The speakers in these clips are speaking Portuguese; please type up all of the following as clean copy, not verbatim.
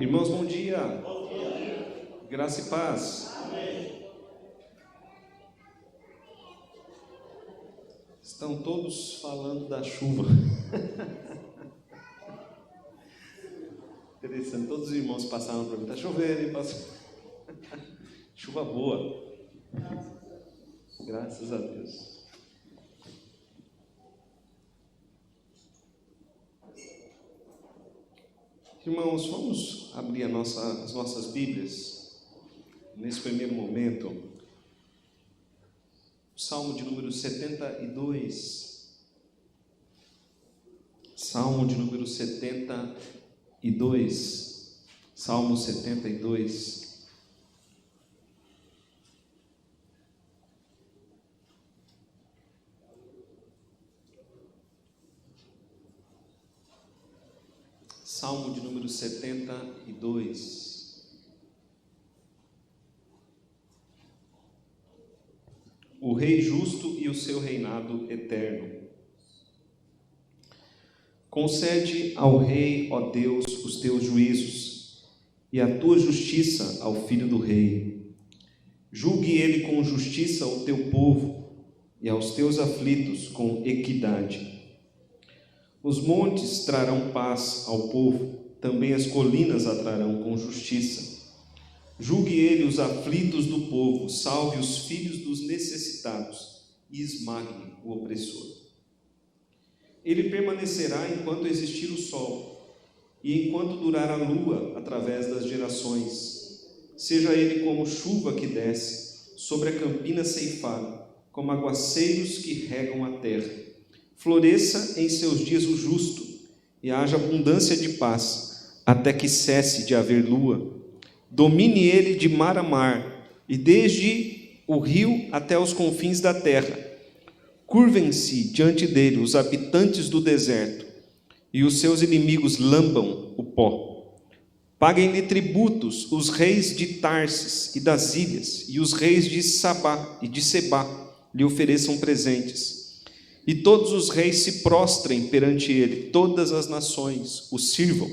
Irmãos, bom dia. Bom dia. Graça e paz. Amém. Estão todos falando da chuva. Interessante, todos os irmãos passaram para mim. Está chovendo, hein, pastor? Chuva boa. Graças a Deus. Irmãos, vamos abrir as nossas Bíblias nesse primeiro momento. O Salmo de número 72. Salmo de número 72. Salmo 72. Salmo de número 72. O Rei justo e o seu reinado eterno. Concede ao Rei, ó Deus, os teus juízos, e a tua justiça ao filho do Rei. Julgue ele com justiça o teu povo, e aos teus aflitos com equidade. Os montes trarão paz ao povo, também as colinas a trarão com justiça. Julgue ele os aflitos do povo, salve os filhos dos necessitados e esmague o opressor. Ele permanecerá enquanto existir o sol, e enquanto durar a lua através das gerações. Seja ele como chuva que desce sobre a campina ceifada, como aguaceiros que regam a terra. Floresça em seus dias o justo, e haja abundância de paz, até que cesse de haver lua. Domine ele de mar a mar, e desde o rio até os confins da terra. Curvem-se diante dele os habitantes do deserto, e os seus inimigos lambam o pó. Paguem-lhe tributos os reis de Tarsis e das ilhas, e os reis de Sabá e de Sebá lhe ofereçam presentes. E todos os reis se prostrem perante ele, todas as nações o sirvam,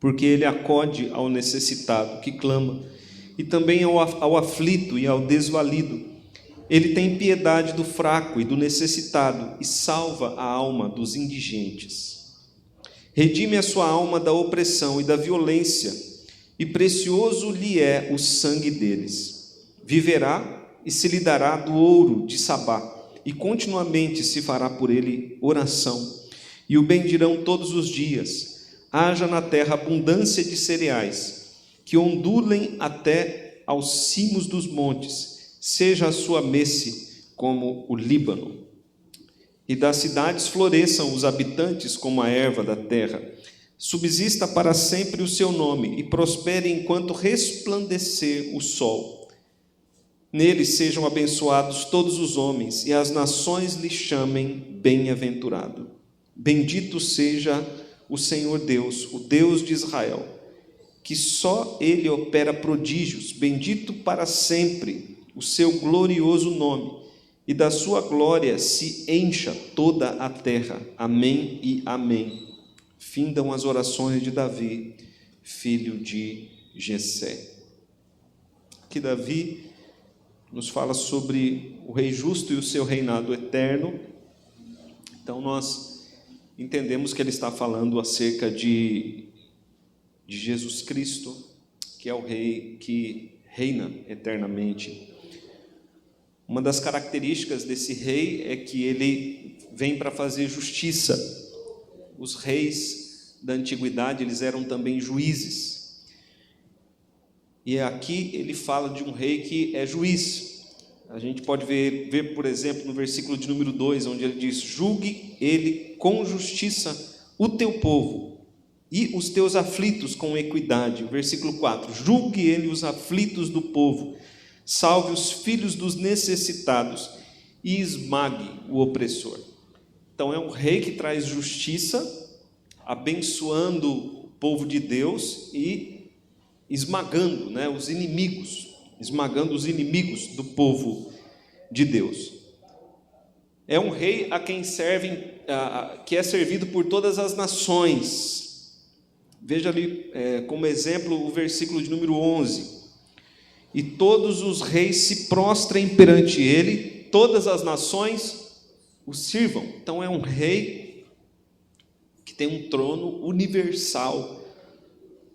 porque ele acode ao necessitado que clama, e também ao aflito e ao desvalido. Ele tem piedade do fraco e do necessitado, e salva a alma dos indigentes. Redime a sua alma da opressão e da violência, e precioso lhe é o sangue deles. Viverá e se lhe dará do ouro de Sabá, e continuamente se fará por ele oração, e o bendirão todos os dias. Haja na terra abundância de cereais, que ondulem até aos cimos dos montes, seja a sua messe como o Líbano. E das cidades floresçam os habitantes como a erva da terra. Subsista para sempre o seu nome, e prospere enquanto resplandecer o sol. Nele sejam abençoados todos os homens, e as nações lhe chamem bem-aventurado. Bendito seja o Senhor Deus, o Deus de Israel, que só ele opera prodígios. Bendito para sempre o seu glorioso nome, e da sua glória se encha toda a terra. Amém e amém. Findam as orações de Davi, filho de Jessé. Que Davi nos fala sobre o Rei justo e o seu reinado eterno. Então nós entendemos que ele está falando acerca de Jesus Cristo, que é o Rei que reina eternamente. Uma das características desse Rei é que ele vem para fazer justiça. Os reis da antiguidade, eles eram também juízes. E aqui ele fala de um rei que é juiz. A gente pode ver, por exemplo, no versículo de número 2, onde ele diz: julgue ele com justiça o teu povo, e os teus aflitos com equidade. Versículo 4, julgue ele os aflitos do povo, salve os filhos dos necessitados, e esmague o opressor. Então é um rei que traz justiça, abençoando o povo de Deus e esmagando, os inimigos, esmagando os inimigos do povo de Deus. É um rei a quem servem, que é servido por todas as nações. Veja ali como exemplo o versículo de número 11. E todos os reis se prostrem perante ele, todas as nações o sirvam. Então é um rei que tem um trono universal.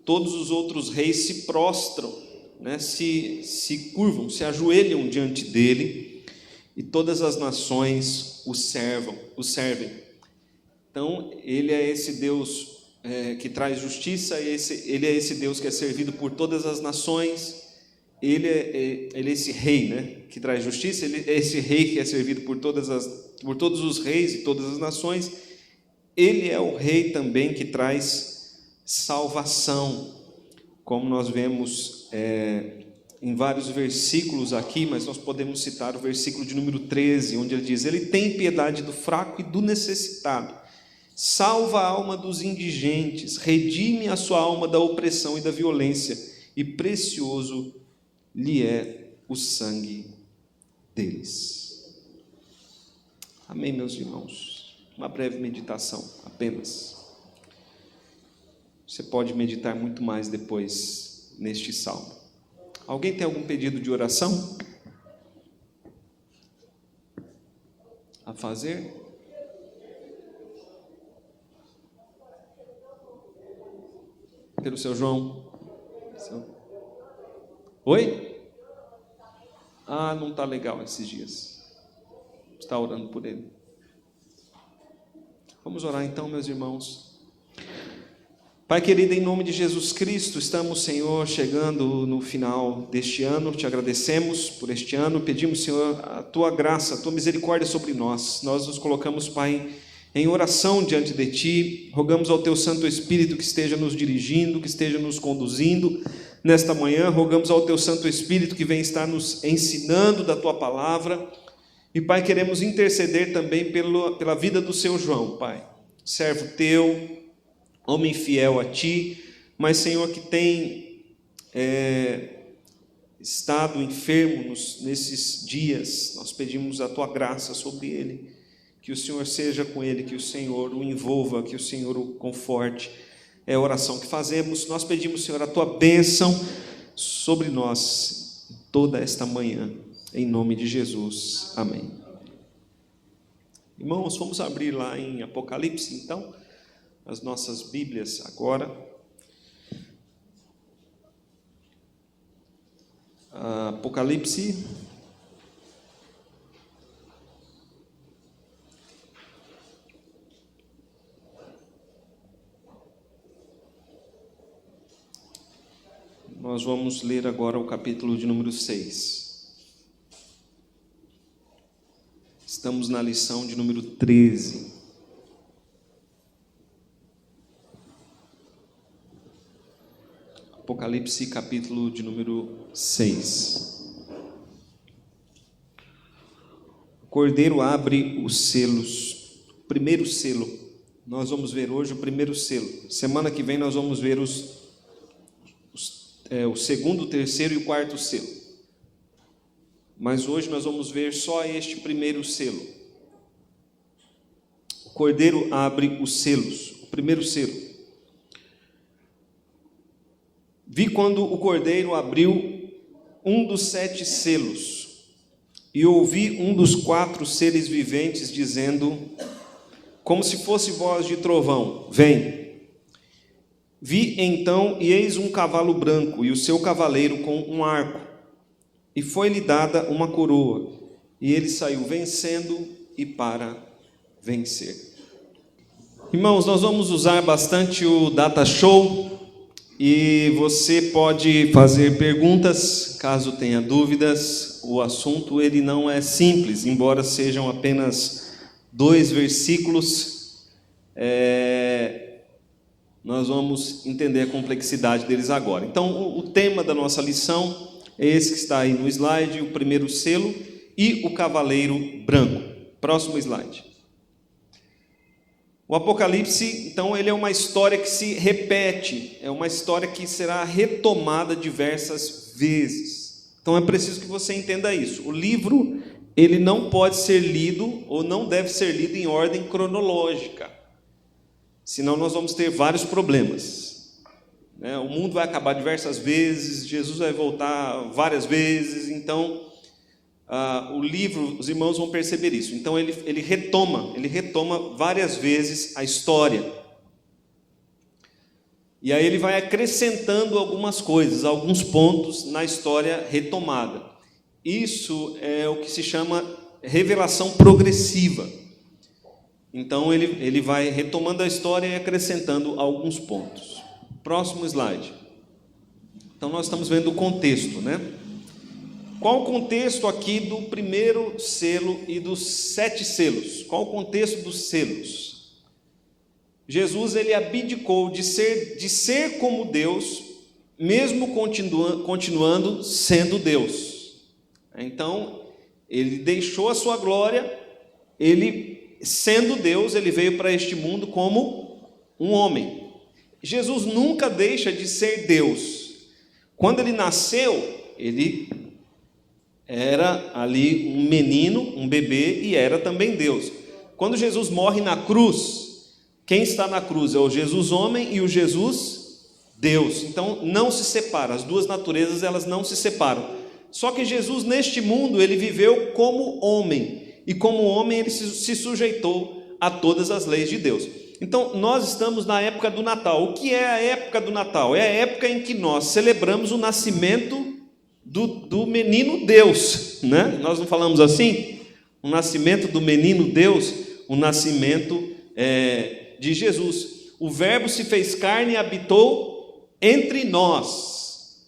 Todos os outros reis se prostram, né? se curvam, se ajoelham diante dele, e todas as nações o servem. Então ele é esse Deus que traz justiça, ele é esse Deus que é servido por todas as nações. Ele é esse rei, né, que traz justiça. Ele é esse rei que é servido por todos os reis e todas as nações. Ele é o rei também que traz salvação, como nós vemos em vários versículos aqui, mas nós podemos citar o versículo de número 13, onde ele diz: ele tem piedade do fraco e do necessitado, salva a alma dos indigentes, redime a sua alma da opressão e da violência, e precioso lhe é o sangue deles. Amém, meus irmãos? Uma breve meditação apenas. Você pode meditar muito mais depois neste salmo. Alguém tem algum pedido de oração a fazer? Pelo seu João? Oi? Não está legal esses dias. Está orando por ele. Vamos orar então, meus irmãos. Pai querido, em nome de Jesus Cristo, estamos, Senhor, chegando no final deste ano. Te agradecemos por este ano. Pedimos, Senhor, a Tua graça, a Tua misericórdia sobre nós. Nós nos colocamos, Pai, em oração diante de Ti. Rogamos ao Teu Santo Espírito que esteja nos dirigindo, que esteja nos conduzindo nesta manhã. Rogamos ao Teu Santo Espírito que vem estar nos ensinando da Tua palavra. E, Pai, queremos interceder também pela vida do seu João, Pai, servo Teu, homem fiel a Ti, mas, Senhor, que tem estado enfermo nesses dias. Nós pedimos a Tua graça sobre ele, que o Senhor seja com ele, que o Senhor o envolva, que o Senhor o conforte. É a oração que fazemos. Nós pedimos, Senhor, a Tua bênção sobre nós toda esta manhã, em nome de Jesus. Amém. Irmãos, vamos abrir lá em Apocalipse, então, as nossas Bíblias agora. Apocalipse. Nós vamos ler agora o capítulo de número 6. Estamos na lição de número 13. Apocalipse, capítulo de número 6. O Cordeiro abre os selos. O primeiro selo. Nós vamos ver hoje o primeiro selo. Semana que vem nós vamos ver o segundo, o terceiro e o quarto selo. Mas hoje nós vamos ver só este primeiro selo. O Cordeiro abre os selos. O primeiro selo. Vi quando o Cordeiro abriu um dos 7 selos, e ouvi um dos 4 seres viventes dizendo, como se fosse voz de trovão: vem. Vi então, e eis um cavalo branco, e o seu cavaleiro com um arco, e foi-lhe dada uma coroa, e ele saiu vencendo e para vencer. Irmãos, nós vamos usar bastante o Data Show, e você pode fazer perguntas, caso tenha dúvidas. O assunto ele não é simples, embora sejam apenas 2 versículos, nós vamos entender a complexidade deles agora. Então, o tema da nossa lição é esse que está aí no slide, o primeiro selo e o cavaleiro branco. Próximo slide. O Apocalipse, então, ele é uma história que se repete, é uma história que será retomada diversas vezes. Então, é preciso que você entenda isso. O livro, ele não pode ser lido, ou não deve ser lido em ordem cronológica, senão nós vamos ter vários problemas. né? O mundo vai acabar diversas vezes, Jesus vai voltar várias vezes. Então, o livro, os irmãos vão perceber isso. Então, ele retoma várias vezes a história. E aí ele vai acrescentando algumas coisas, alguns pontos na história retomada. Isso é o que se chama revelação progressiva. Então ele vai retomando a história e acrescentando alguns pontos. Próximo slide. Então nós estamos vendo o contexto, né? Qual o contexto aqui do primeiro selo e dos 7 selos? Qual o contexto dos selos? Jesus, ele abdicou de ser como Deus, mesmo continuando sendo Deus. Então, ele deixou a sua glória, ele, sendo Deus, ele veio para este mundo como um homem. Jesus nunca deixa de ser Deus. Quando ele nasceu, ele era ali um menino, um bebê, e era também Deus. Quando Jesus morre na cruz, quem está na cruz é o Jesus homem e o Jesus Deus. Então não se separa, as duas naturezas elas não se separam. Só que Jesus neste mundo ele viveu como homem, e como homem ele se sujeitou a todas as leis de Deus. Então nós estamos na época do Natal. O que é a época do Natal? É a época em que nós celebramos o nascimento do menino Deus, né? Nós não falamos assim? O nascimento do menino Deus, o nascimento de Jesus. O Verbo se fez carne e habitou entre nós.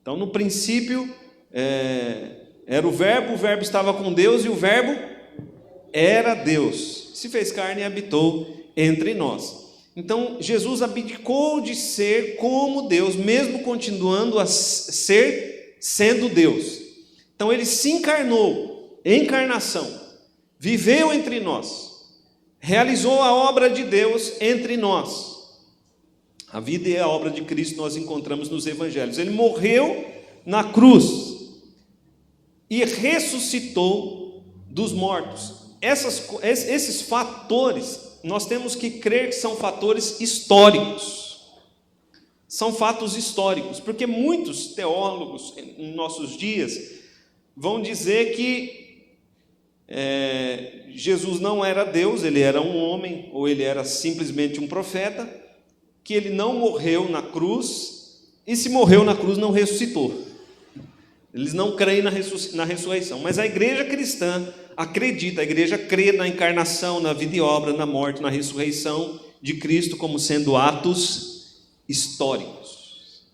Então, no princípio, era o Verbo estava com Deus e o Verbo era Deus. Se fez carne e habitou entre nós. Então, Jesus abdicou de ser como Deus, mesmo continuando a sendo Deus. Então, ele se encarnou, encarnação, viveu entre nós. Realizou a obra de Deus entre nós. A vida e a obra de Cristo nós encontramos nos evangelhos. Ele morreu na cruz e ressuscitou dos mortos. Esses fatores, nós temos que crer que são fatores históricos. São fatos históricos, porque muitos teólogos em nossos dias vão dizer que Jesus não era Deus, ele era um homem, ou ele era simplesmente um profeta, que ele não morreu na cruz, e se morreu na cruz não ressuscitou. Eles não creem na ressurreição, mas a igreja cristã acredita, a igreja crê na encarnação, na vida e obra, na morte, na ressurreição de Cristo como sendo atos históricos.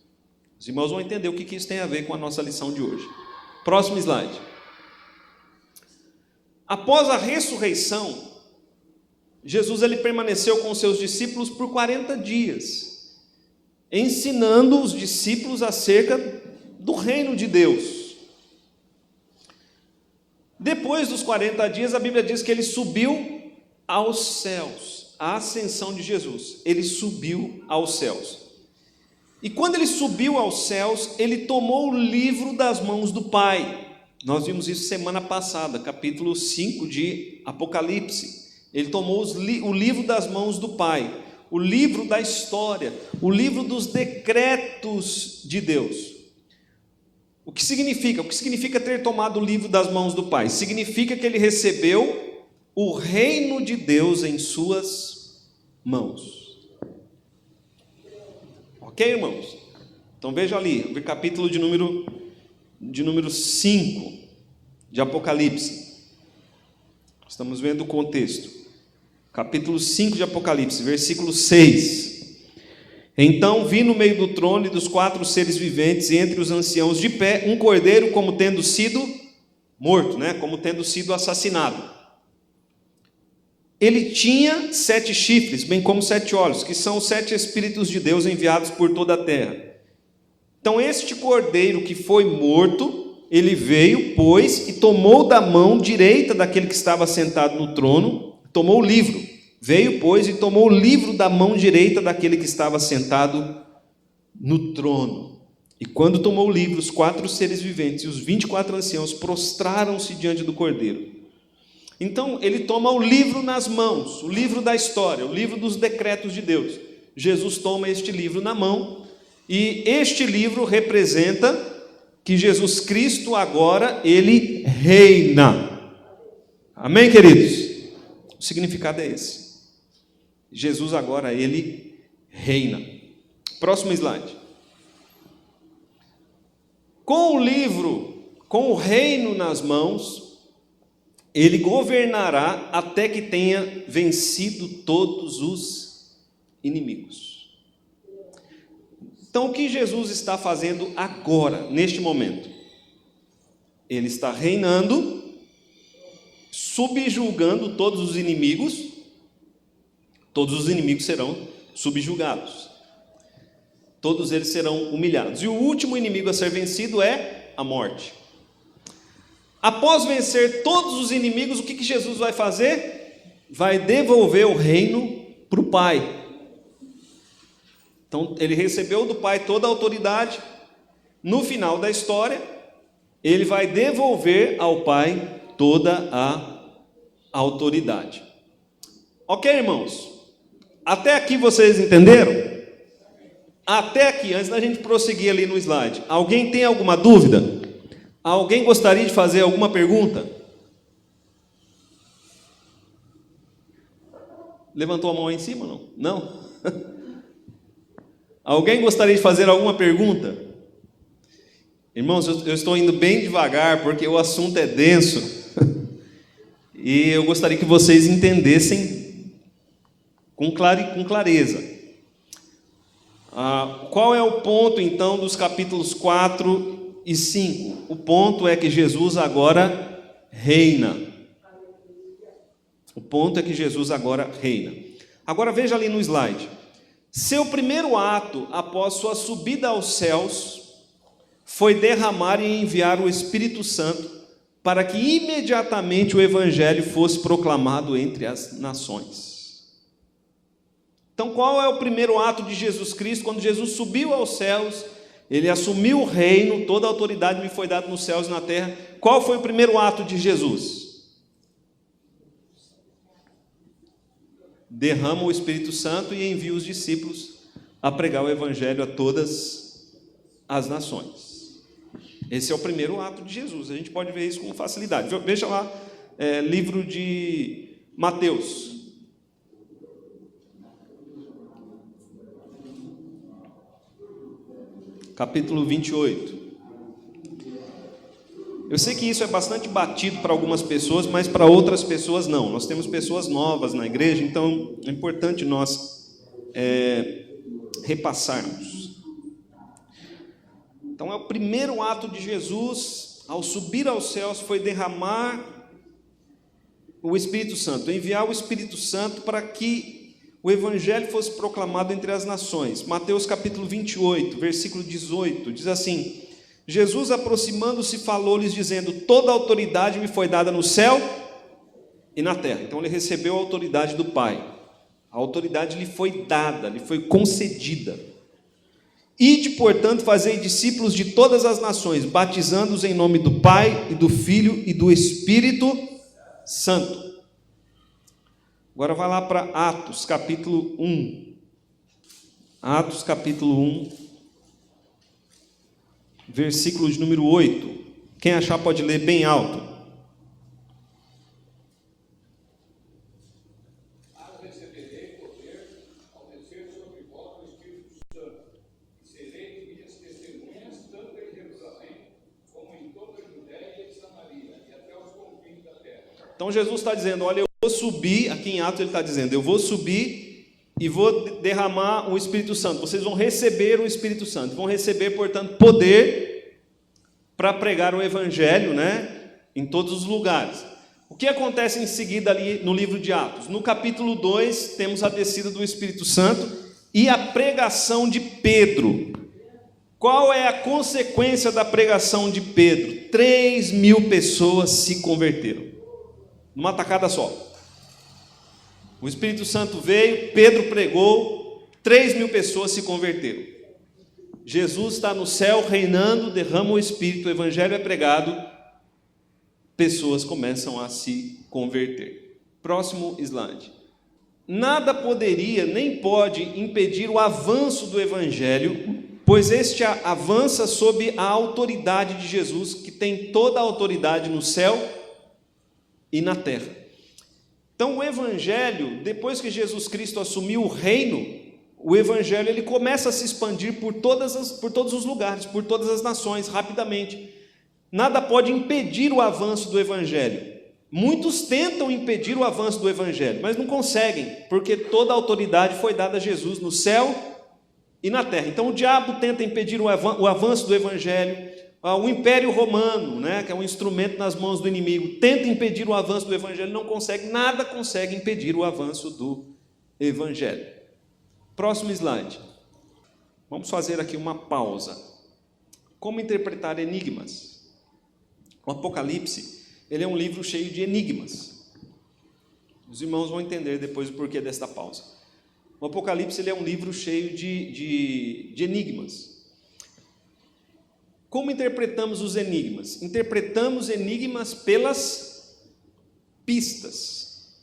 Os irmãos vão entender o que isso tem a ver com a nossa lição de hoje. Próximo slide. Após a ressurreição, Jesus ele permaneceu com seus discípulos por 40 dias, ensinando os discípulos acerca do reino de Deus. Depois dos 40 dias, a Bíblia diz que ele subiu aos céus, a ascensão de Jesus, ele subiu aos céus. E quando ele subiu aos céus, ele tomou o livro das mãos do Pai. Nós vimos isso semana passada, capítulo 5 de Apocalipse. Ele tomou o livro das mãos do Pai, o livro da história, o livro dos decretos de Deus. O que significa? O que significa ter tomado o livro das mãos do Pai? Significa que ele recebeu o reino de Deus em suas mãos. Ok, irmãos? Então veja ali, o capítulo de número 5 de Apocalipse. Estamos vendo o contexto. Capítulo 5 de Apocalipse, versículo 6. Então vi no meio do trono e dos 4 seres viventes, e entre os anciãos de pé, um cordeiro como tendo sido morto, como tendo sido assassinado. Ele tinha 7 chifres, bem como 7 olhos, que são os 7 Espíritos de Deus enviados por toda a terra. Então este cordeiro que foi morto, ele veio, pois, e tomou da mão direita daquele que estava sentado no trono, tomou o livro. Veio, pois, e tomou o livro da mão direita daquele que estava sentado no trono. E quando tomou o livro, os 4 seres viventes e os 24 anciãos prostraram-se diante do cordeiro. Então ele toma o livro nas mãos, o livro da história, o livro dos decretos de Deus. Jesus toma este livro na mão, e este livro representa que Jesus Cristo agora, ele reina. Amém, queridos? O significado é esse. Jesus agora, ele reina. Próximo slide. Com o livro, com o reino nas mãos, ele governará até que tenha vencido todos os inimigos. Então, o que Jesus está fazendo agora, neste momento? Ele está reinando, subjugando todos os inimigos serão subjugados. Todos eles serão humilhados. E o último inimigo a ser vencido é a morte. Após vencer todos os inimigos, o que Jesus vai fazer? Vai devolver o reino para o Pai. Então, ele recebeu do Pai toda a autoridade. No final da história, ele vai devolver ao Pai toda a autoridade. Ok, irmãos? Até aqui vocês entenderam? Até aqui, antes da gente prosseguir ali no slide, alguém tem alguma dúvida? Alguém gostaria de fazer alguma pergunta? Levantou a mão aí em cima, não? Não? Alguém gostaria de fazer alguma pergunta? Irmãos, eu estou indo bem devagar, porque o assunto é denso, e eu gostaria que vocês entendessem com clareza. Qual é o ponto, então, dos capítulos 4 e 5? O ponto é que Jesus agora reina. O ponto é que Jesus agora reina. Agora veja ali no slide. Seu primeiro ato após sua subida aos céus foi derramar e enviar o Espírito Santo para que imediatamente o Evangelho fosse proclamado entre as nações. Então, qual é o primeiro ato de Jesus Cristo? Quando Jesus subiu aos céus, ele assumiu o reino, toda a autoridade me foi dada nos céus e na terra. Qual foi o primeiro ato de Jesus? Derrama o Espírito Santo e envia os discípulos a pregar o Evangelho a todas as nações. Esse é o primeiro ato de Jesus. A gente pode ver isso com facilidade. Veja lá, livro de Mateus. Capítulo 28. Eu sei que isso é bastante batido para algumas pessoas, mas para outras pessoas não. Nós temos pessoas novas na igreja, então é importante nós repassarmos. Então é o primeiro ato de Jesus, ao subir aos céus, foi derramar o Espírito Santo, enviar o Espírito Santo para que o Evangelho fosse proclamado entre as nações. Mateus capítulo 28, versículo 18, diz assim: Jesus, aproximando-se, falou-lhes, dizendo: toda a autoridade me foi dada no céu e na terra. Então ele recebeu a autoridade do Pai. A autoridade lhe foi dada, lhe foi concedida. Ide, portanto, fazei discípulos de todas as nações, batizando-os em nome do Pai, e do Filho e do Espírito Santo. Agora vai lá para Atos, capítulo 1. Atos, capítulo 1, versículo de número 8. Quem achar pode ler bem alto. Receberei poder ao descer sobre vós o Espírito Santo, e sereis minhas testemunhas, tanto em Jerusalém, como em toda a Judéia e Samaria, e até os confins da terra. Então Jesus está dizendo: olha, eu vou subir, aqui em Atos ele está dizendo, eu vou subir e vou derramar o Espírito Santo. Vocês vão receber o Espírito Santo, vão receber, portanto, poder para pregar o Evangelho, em todos os lugares. O que acontece em seguida ali no livro de Atos? No capítulo 2, temos a descida do Espírito Santo e a pregação de Pedro. Qual é a consequência da pregação de Pedro? 3.000 pessoas se converteram, numa tacada só. O Espírito Santo veio, Pedro pregou, 3.000 pessoas se converteram. Jesus está no céu reinando, derrama o Espírito, o Evangelho é pregado, pessoas começam a se converter. Próximo slide. nada poderia nem pode impedir o avanço do Evangelho, pois este avança sob a autoridade de Jesus, que tem toda a autoridade no céu e na terra. Então o Evangelho, depois que Jesus Cristo assumiu o reino, o Evangelho ele começa a se expandir por todos os lugares, por todas as nações, rapidamente. Nada pode impedir o avanço do Evangelho. Muitos tentam impedir o avanço do Evangelho, mas não conseguem, porque toda a autoridade foi dada a Jesus no céu e na terra. Então o diabo tenta impedir o avanço do Evangelho, o Império Romano, né, que é um instrumento nas mãos do inimigo, tenta impedir o avanço do Evangelho, não consegue, nada consegue impedir o avanço do Evangelho. Próximo slide. Vamos fazer aqui uma pausa. Como interpretar enigmas? O Apocalipse, ele é um livro cheio de enigmas. Os irmãos vão entender depois o porquê desta pausa. O Apocalipse ele é um livro cheio de enigmas. Como interpretamos os enigmas? Interpretamos enigmas pelas pistas.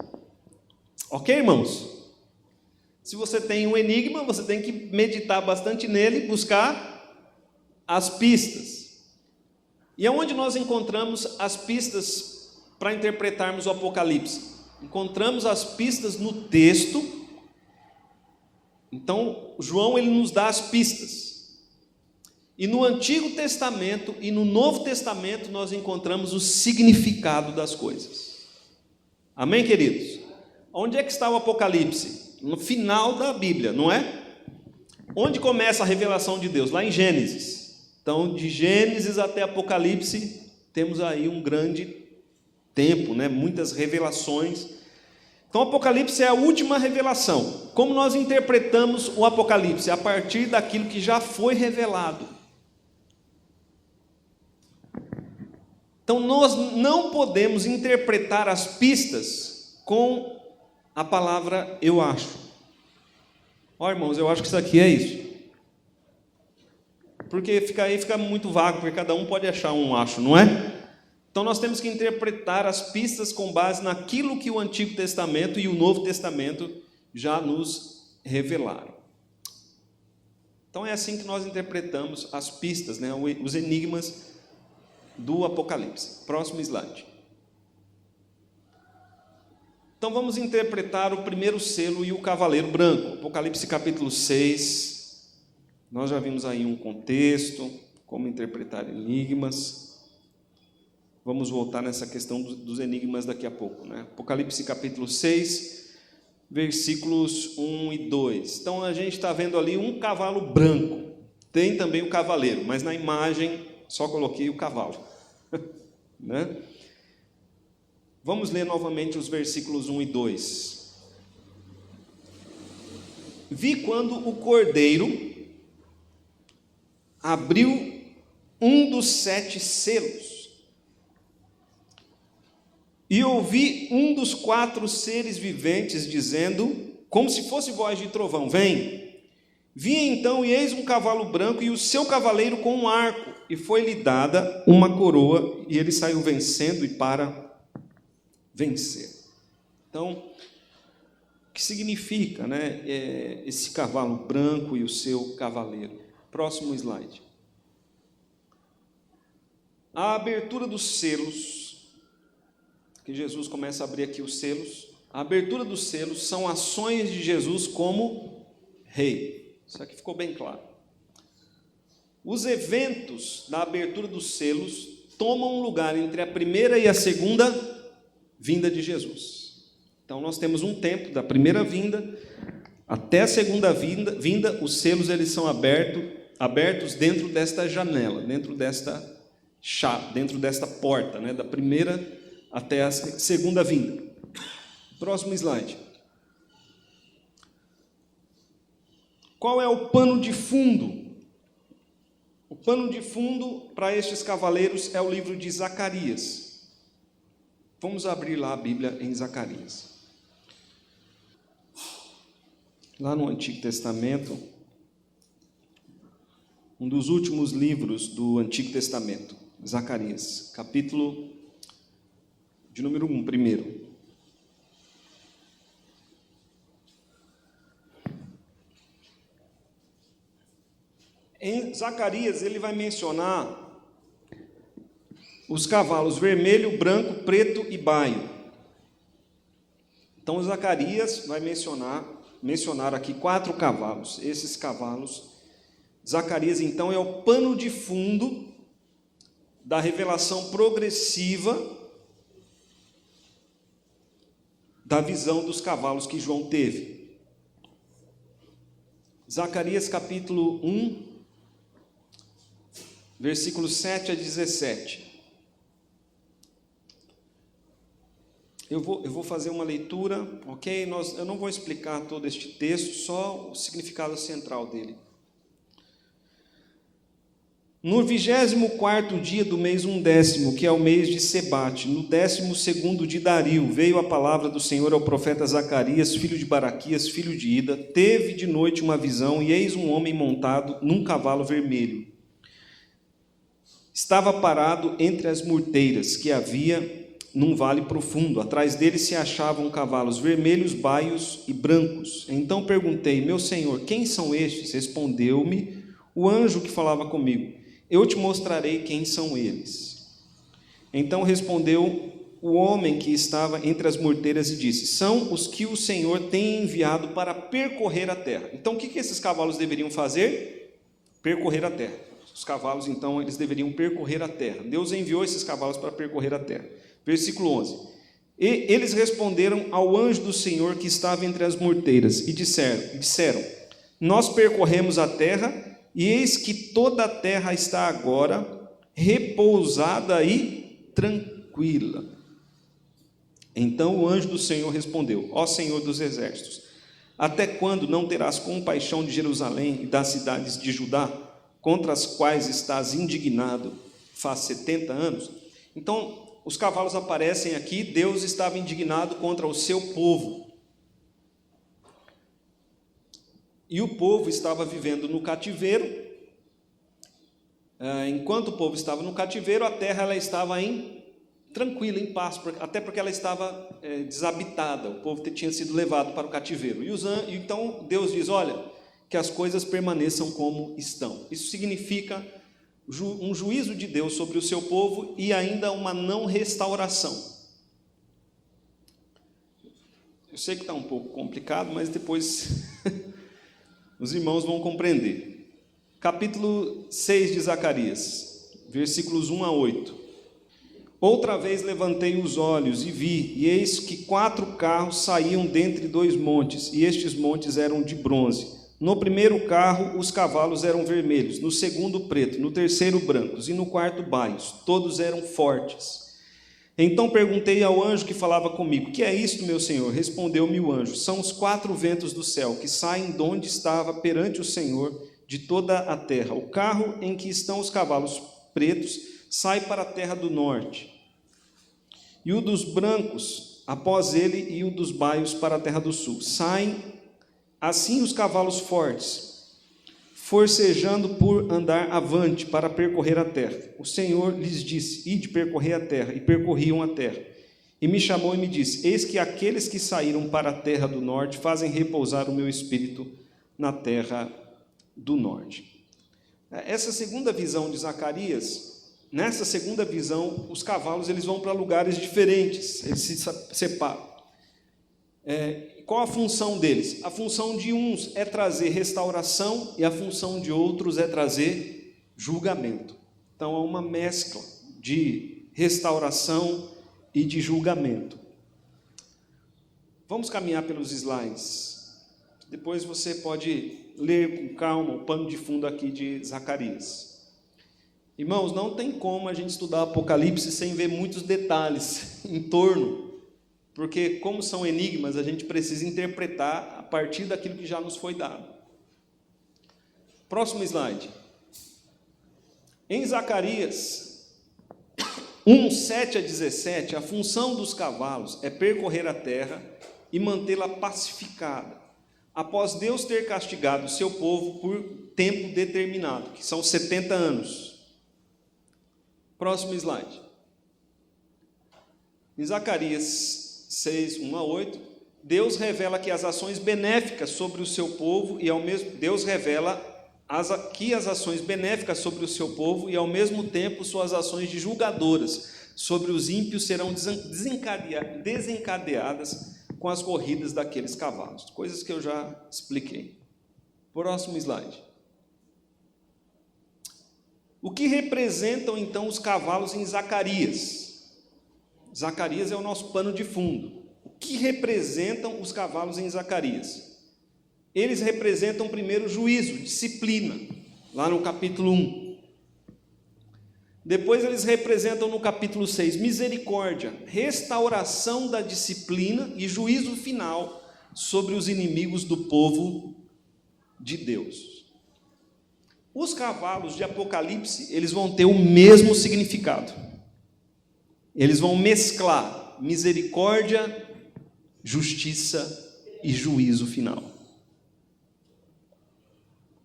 Ok, irmãos? Se você tem um enigma, você tem que meditar bastante nele, buscar as pistas. E aonde nós encontramos as pistas para interpretarmos o Apocalipse? Encontramos as pistas no texto. Então, João ele nos dá as pistas. E no Antigo Testamento e no Novo Testamento nós encontramos o significado das coisas. Amém, queridos? Onde é que está o Apocalipse? No final da Bíblia, não é? Onde começa a revelação de Deus? Lá em Gênesis. Então, de Gênesis até Apocalipse, temos aí um grande tempo, né? Muitas revelações. Então, o Apocalipse é a última revelação. Como nós interpretamos o Apocalipse? A partir daquilo que já foi revelado. Então, nós não podemos interpretar as pistas com a palavra eu acho. Ó, irmãos, eu acho que isso aqui é isso. Porque fica muito vago, porque cada um pode achar um acho, não é? Então nós temos que interpretar as pistas com base naquilo que o Antigo Testamento e o Novo Testamento já nos revelaram. Então é assim que nós interpretamos as pistas, né? Os enigmas do Apocalipse. Próximo slide. Então vamos interpretar o primeiro selo e o cavaleiro branco. Apocalipse capítulo 6. Nós já vimos aí um contexto, como interpretar enigmas. Vamos voltar nessa questão dos enigmas daqui a pouco, né? Apocalipse capítulo 6, versículos 1 e 2. Então a gente está vendo ali um cavalo branco. Tem também o cavaleiro, mas na imagem só coloquei o cavalo. Né? Vamos ler novamente os versículos 1 e 2. Vi quando o cordeiro abriu um dos 7 selos, e ouvi um dos 4 seres viventes dizendo, como se fosse voz de trovão: vem. Vi então, e eis um cavalo branco, e o seu cavaleiro com um arco, e foi-lhe dada uma coroa, e ele saiu vencendo e para vencer. Então, o que significa, né, esse cavalo branco e o seu cavaleiro? Próximo slide. A abertura dos selos, que Jesus começa a abrir aqui os selos. A abertura dos selos são ações de Jesus como rei. Isso aqui ficou bem claro. Os eventos da abertura dos selos tomam lugar entre a primeira e a segunda vinda de Jesus. Então nós temos um tempo da primeira vinda até a segunda vinda, os selos eles são abertos dentro desta janela, dentro desta porta, né, da primeira até a segunda vinda. Próximo slide. Qual é o pano de fundo? O pano de fundo para estes cavaleiros é o livro de Zacarias. Vamos abrir lá a Bíblia em Zacarias. Lá no Antigo Testamento, um dos últimos livros do Antigo Testamento, Zacarias, capítulo de número 1, primeiro. Zacarias ele vai mencionar os cavalos vermelho, branco, preto e baio. Então Zacarias vai mencionar aqui 4 cavalos. Esses cavalos, Zacarias então é o pano de fundo da revelação progressiva da visão dos cavalos que João teve. Zacarias capítulo 1, versículos 7 a 17. Eu vou fazer uma leitura, ok? Eu não vou explicar todo este texto, só o significado central dele. No 24º dia do mês 11º, que é o mês de Sebate, no 12º de Dario, veio a palavra do Senhor ao profeta Zacarias, filho de Baraquias, filho de Ida. Teve de noite uma visão, e eis um homem montado num cavalo vermelho. Estava parado entre as murteiras que havia num vale profundo. Atrás dele se achavam cavalos vermelhos, baios e brancos. Então perguntei: meu senhor, quem são estes? Respondeu-me o anjo que falava comigo: eu te mostrarei quem são eles. Então respondeu o homem que estava entre as murteiras e disse: são os que o Senhor tem enviado para percorrer a terra. Então o que esses cavalos deveriam fazer? Percorrer a terra. Os cavalos, então, eles deveriam percorrer a terra. Deus enviou esses cavalos para percorrer a terra. Versículo 11. E eles responderam ao anjo do Senhor que estava entre as murteiras e disseram: nós percorremos a terra, e eis que toda a terra está agora repousada e tranquila. Então o anjo do Senhor respondeu: ó Senhor dos exércitos, até quando não terás compaixão de Jerusalém e das cidades de Judá, contra as quais estás indignado faz 70 anos? Então, os cavalos aparecem aqui. Deus estava indignado contra o seu povo. E o povo estava vivendo no cativeiro. Enquanto o povo estava no cativeiro, a terra ela estava tranquila, em paz, até porque ela estava desabitada. O povo tinha sido levado para o cativeiro. Então Deus diz: olha, que as coisas permaneçam como estão. Isso significa um juízo de Deus sobre o seu povo e ainda uma não restauração. Eu sei que está um pouco complicado, mas depois os irmãos vão compreender. Capítulo 6 de Zacarias, versículos 1 a 8. Outra vez levantei os olhos e vi, e eis que 4 carros saíam dentre 2 montes, e estes montes eram de bronze. No primeiro carro os cavalos eram vermelhos, no segundo preto, no terceiro brancos, e no quarto baios. Todos eram fortes. Então perguntei ao anjo que falava comigo: que é isto, meu senhor? Respondeu-me o anjo: são os 4 ventos do céu, que saem de onde estava perante o Senhor de toda a terra. O carro em que estão os cavalos pretos sai para a terra do norte, e o dos brancos após ele, e o dos baios para a terra do sul. Saem assim os cavalos fortes, forcejando por andar avante para percorrer a terra. O Senhor lhes disse: ide percorrer a terra, e percorriam a terra. E me chamou e me disse: eis que aqueles que saíram para a terra do norte fazem repousar o meu espírito na terra do norte. Essa segunda visão de Zacarias, nessa segunda visão, os cavalos eles vão para lugares diferentes, eles se separam. Qual a função deles? A função de uns é trazer restauração e a função de outros é trazer julgamento. Então, há uma mescla de restauração e de julgamento. Vamos caminhar pelos slides. Depois você pode ler com calma o pano de fundo aqui de Zacarias. Irmãos, não tem como a gente estudar Apocalipse sem ver muitos detalhes em torno, porque como são enigmas, a gente precisa interpretar a partir daquilo que já nos foi dado. Próximo slide. Em Zacarias 1, 7 a 17, a função dos cavalos é percorrer a terra e mantê-la pacificada, após Deus ter castigado o seu povo por tempo determinado, que são 70 anos. Próximo slide. Em Zacarias 6, 1 a 8, Deus revela que as ações benéficas sobre o seu povo, e ao mesmo Deus revela aqui as ações benéficas sobre o seu povo e, ao mesmo tempo, suas ações de julgadoras sobre os ímpios serão desencadeadas com as corridas daqueles cavalos. Coisas que eu já expliquei. Próximo slide. O que representam, então, os cavalos em Zacarias? Zacarias é o nosso pano de fundo. O que representam os cavalos em Zacarias? Eles representam primeiro juízo, disciplina, lá no capítulo 1. Depois eles representam no capítulo 6 misericórdia, restauração da disciplina e juízo final sobre os inimigos do povo de Deus. Os cavalos de Apocalipse, eles vão ter o mesmo significado. Eles vão mesclar misericórdia, justiça e juízo final.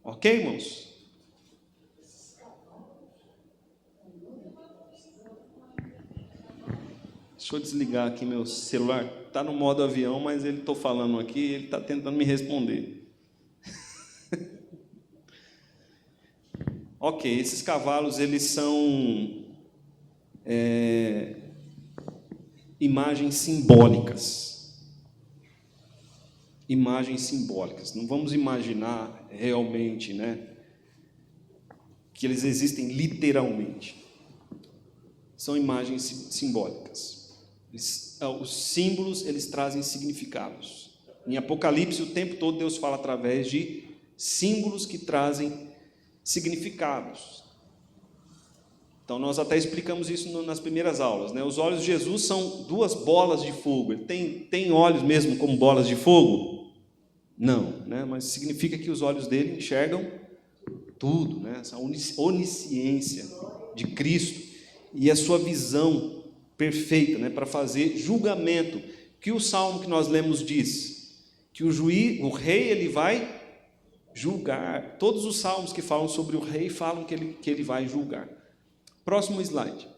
Ok, irmãos? Deixa eu desligar aqui meu celular. Está no modo avião, mas ele estou falando aqui e ele está tentando me responder. Ok, esses cavalos, eles são imagens simbólicas. Imagens simbólicas. Não vamos imaginar realmente, que eles existem literalmente. São imagens simbólicas. Os símbolos, eles trazem significados. Em Apocalipse, o tempo todo, Deus fala através de símbolos que trazem significados. Então, nós até explicamos isso nas primeiras aulas, Os olhos de Jesus são duas bolas de fogo. Ele tem olhos mesmo como bolas de fogo? Não, mas significa que os olhos dele enxergam tudo, essa onisciência de Cristo e a sua visão perfeita, para fazer julgamento. Que o salmo que nós lemos diz que o rei, ele vai julgar. Todos os salmos que falam sobre o rei falam que ele vai julgar. Próximo slide.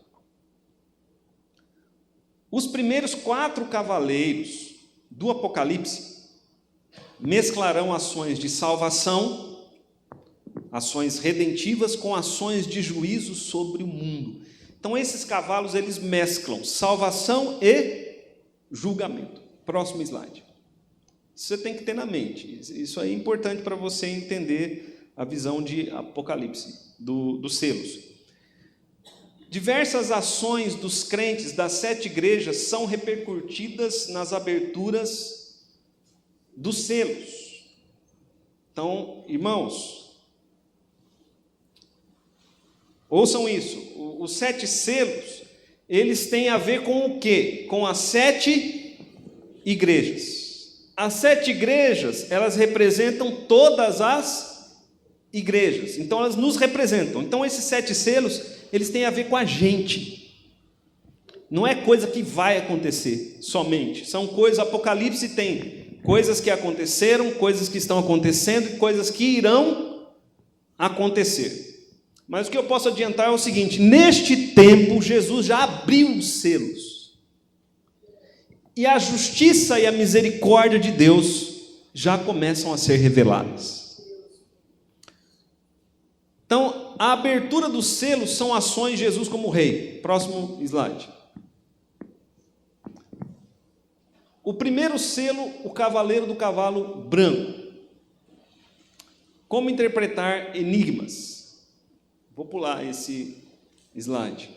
Os primeiros 4 cavaleiros do Apocalipse mesclarão ações de salvação, ações redentivas, com ações de juízo sobre o mundo. Então, esses cavalos, eles mesclam salvação e julgamento. Próximo slide. Isso você tem que ter na mente. Isso aí é importante para você entender a visão de Apocalipse, dos selos. Diversas ações dos crentes das 7 igrejas são repercutidas nas aberturas dos selos. Então, irmãos, ouçam isso. Os 7 selos, eles têm a ver com o quê? Com as 7 igrejas. As 7 igrejas, elas representam todas as igrejas. Então, elas nos representam. Então, esses 7 selos, eles têm a ver com a gente. Não é coisa que vai acontecer somente. São coisas, Apocalipse tem coisas que aconteceram, coisas que estão acontecendo e coisas que irão acontecer. Mas o que eu posso adiantar é o seguinte: neste tempo, Jesus já abriu os selos. E a justiça e a misericórdia de Deus já começam a ser reveladas. Então, a abertura dos selos são ações de Jesus como rei. Próximo slide. O primeiro selo, o cavaleiro do cavalo branco. Como interpretar enigmas? Vou pular esse slide.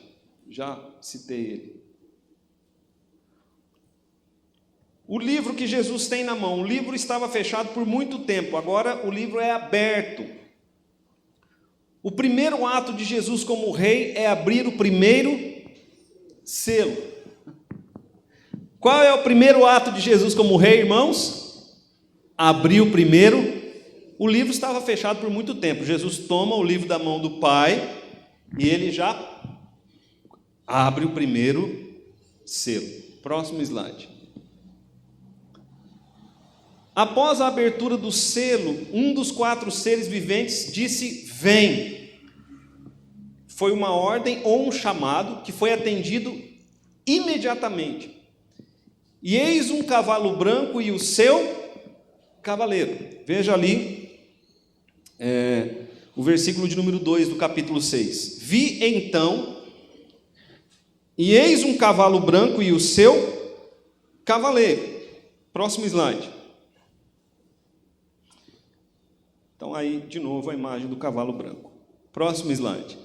Já citei ele. O livro que Jesus tem na mão, o livro estava fechado por muito tempo, agora o livro é aberto. O primeiro ato de Jesus como rei é abrir o primeiro selo. Qual é o primeiro ato de Jesus como rei, irmãos? Abrir o primeiro. O livro estava fechado por muito tempo. Jesus toma o livro da mão do Pai e ele já abre o primeiro selo. Próximo slide. Após a abertura do selo, um dos 4 seres viventes disse: vem. Foi uma ordem ou um chamado que foi atendido imediatamente. E eis um cavalo branco e o seu cavaleiro. Veja ali, o versículo de número 2 do capítulo 6. Vi então, e eis um cavalo branco e o seu cavaleiro. Próximo slide. Então aí, de novo, a imagem do cavalo branco. Próximo slide.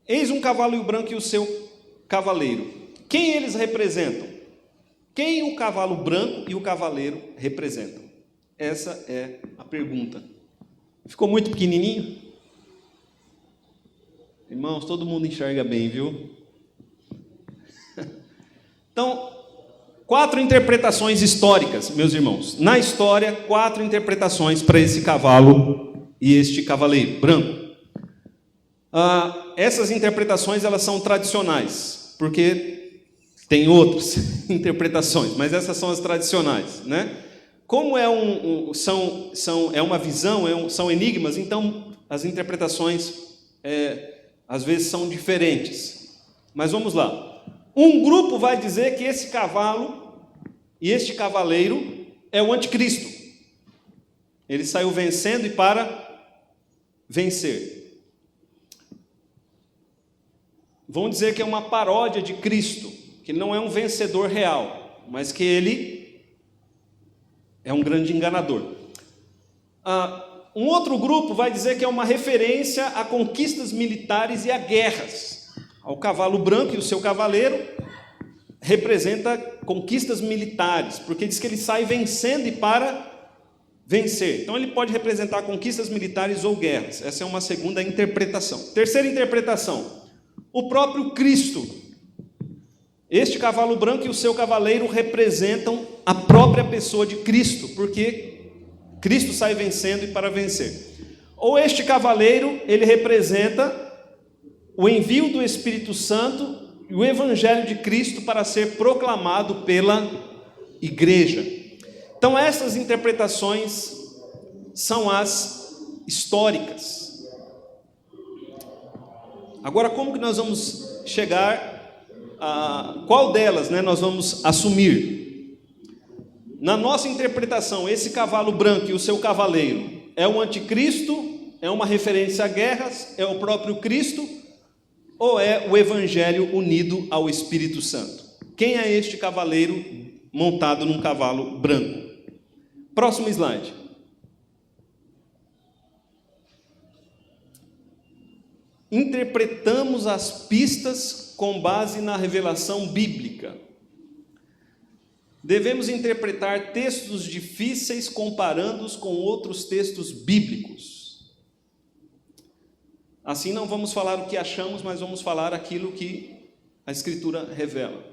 Eis um cavalo branco e o seu cavaleiro. Quem eles representam? Quem o cavalo branco e o cavaleiro representam? Essa é a pergunta. Ficou muito pequenininho? Irmãos, todo mundo enxerga bem, viu? Então, 4 interpretações históricas, meus irmãos. Na história, 4 interpretações para esse cavalo e este cavaleiro branco. Essas interpretações, elas são tradicionais, porque tem outras interpretações, mas essas são as tradicionais, né? Como é uma visão, são enigmas, então as interpretações às vezes são diferentes. Mas vamos lá. Um grupo vai dizer que esse cavalo e este cavaleiro é o anticristo. Ele saiu vencendo e para vencer. Vão dizer que é uma paródia de Cristo, que ele não é um vencedor real, mas que ele é um grande enganador. Um outro grupo vai dizer que é uma referência a conquistas militares e a guerras. O cavalo branco e o seu cavaleiro representa conquistas militares, porque diz que ele sai vencendo e para vencer. Então ele pode representar conquistas militares ou guerras. Essa é uma segunda interpretação. Terceira interpretação: o próprio Cristo. Este cavalo branco e o seu cavaleiro representam a própria pessoa de Cristo, porque Cristo sai vencendo e para vencer. Ou este cavaleiro, ele representa o envio do Espírito Santo e o Evangelho de Cristo para ser proclamado pela igreja. Então essas interpretações são as históricas. Agora, como que nós vamos chegar a qual delas, né, nós vamos assumir? Na nossa interpretação, esse cavalo branco e o seu cavaleiro é o anticristo, é uma referência a guerras, é o próprio Cristo, ou é o Evangelho unido ao Espírito Santo? Quem é este cavaleiro montado num cavalo branco? Próximo slide. Interpretamos as pistas com base na revelação bíblica. Devemos interpretar textos difíceis comparando-os com outros textos bíblicos. Assim não vamos falar o que achamos, mas vamos falar aquilo que a Escritura revela.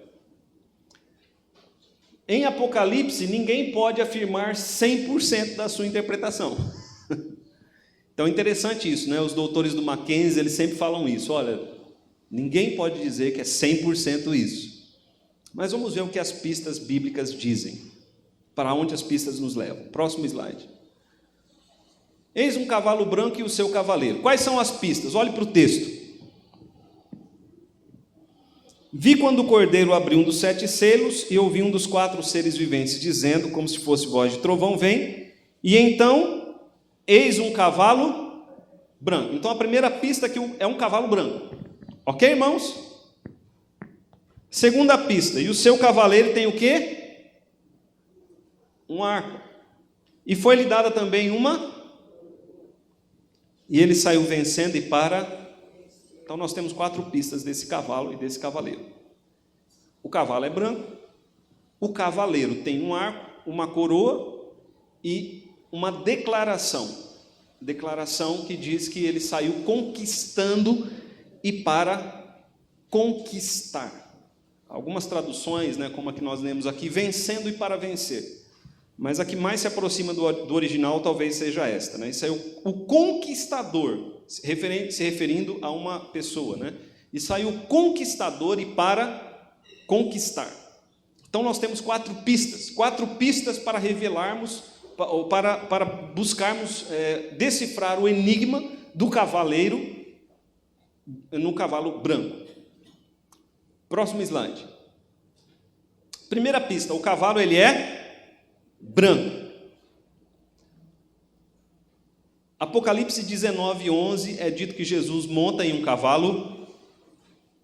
Em Apocalipse, ninguém pode afirmar 100% da sua interpretação. Então é interessante isso, né? Os doutores do Mackenzie, eles sempre falam isso. Olha, ninguém pode dizer que é 100% isso. Mas vamos ver o que as pistas bíblicas dizem. Para onde as pistas nos levam. Próximo slide. Eis um cavalo branco e o seu cavaleiro. Quais são as pistas? Olhe para o texto. Vi quando o cordeiro abriu um dos 7 selos e ouvi um dos 4 seres viventes dizendo, como se fosse voz de trovão, vem. E então, eis um cavalo branco. Então a primeira pista aqui é um cavalo branco. Ok, irmãos? Segunda pista, e o seu cavaleiro tem o quê? Um arco. E foi-lhe dada também uma... E ele saiu vencendo e para... Então nós temos 4 pistas desse cavalo e desse cavaleiro. O cavalo é branco, o cavaleiro tem um arco, uma coroa e uma declaração. Declaração que diz que ele saiu conquistando e para conquistar. Algumas traduções, né, como a que nós lemos aqui, vencendo e para vencer. Mas a que mais se aproxima do original talvez seja esta, né? Isso é o conquistador, se referindo a uma pessoa, né? E saiu conquistador e para conquistar. Então nós temos 4 pistas para revelarmos, para buscarmos decifrar o enigma do cavaleiro no cavalo branco. Próximo slide. Primeira pista, o cavalo ele é branco. Apocalipse 19:11 é dito que Jesus monta em um cavalo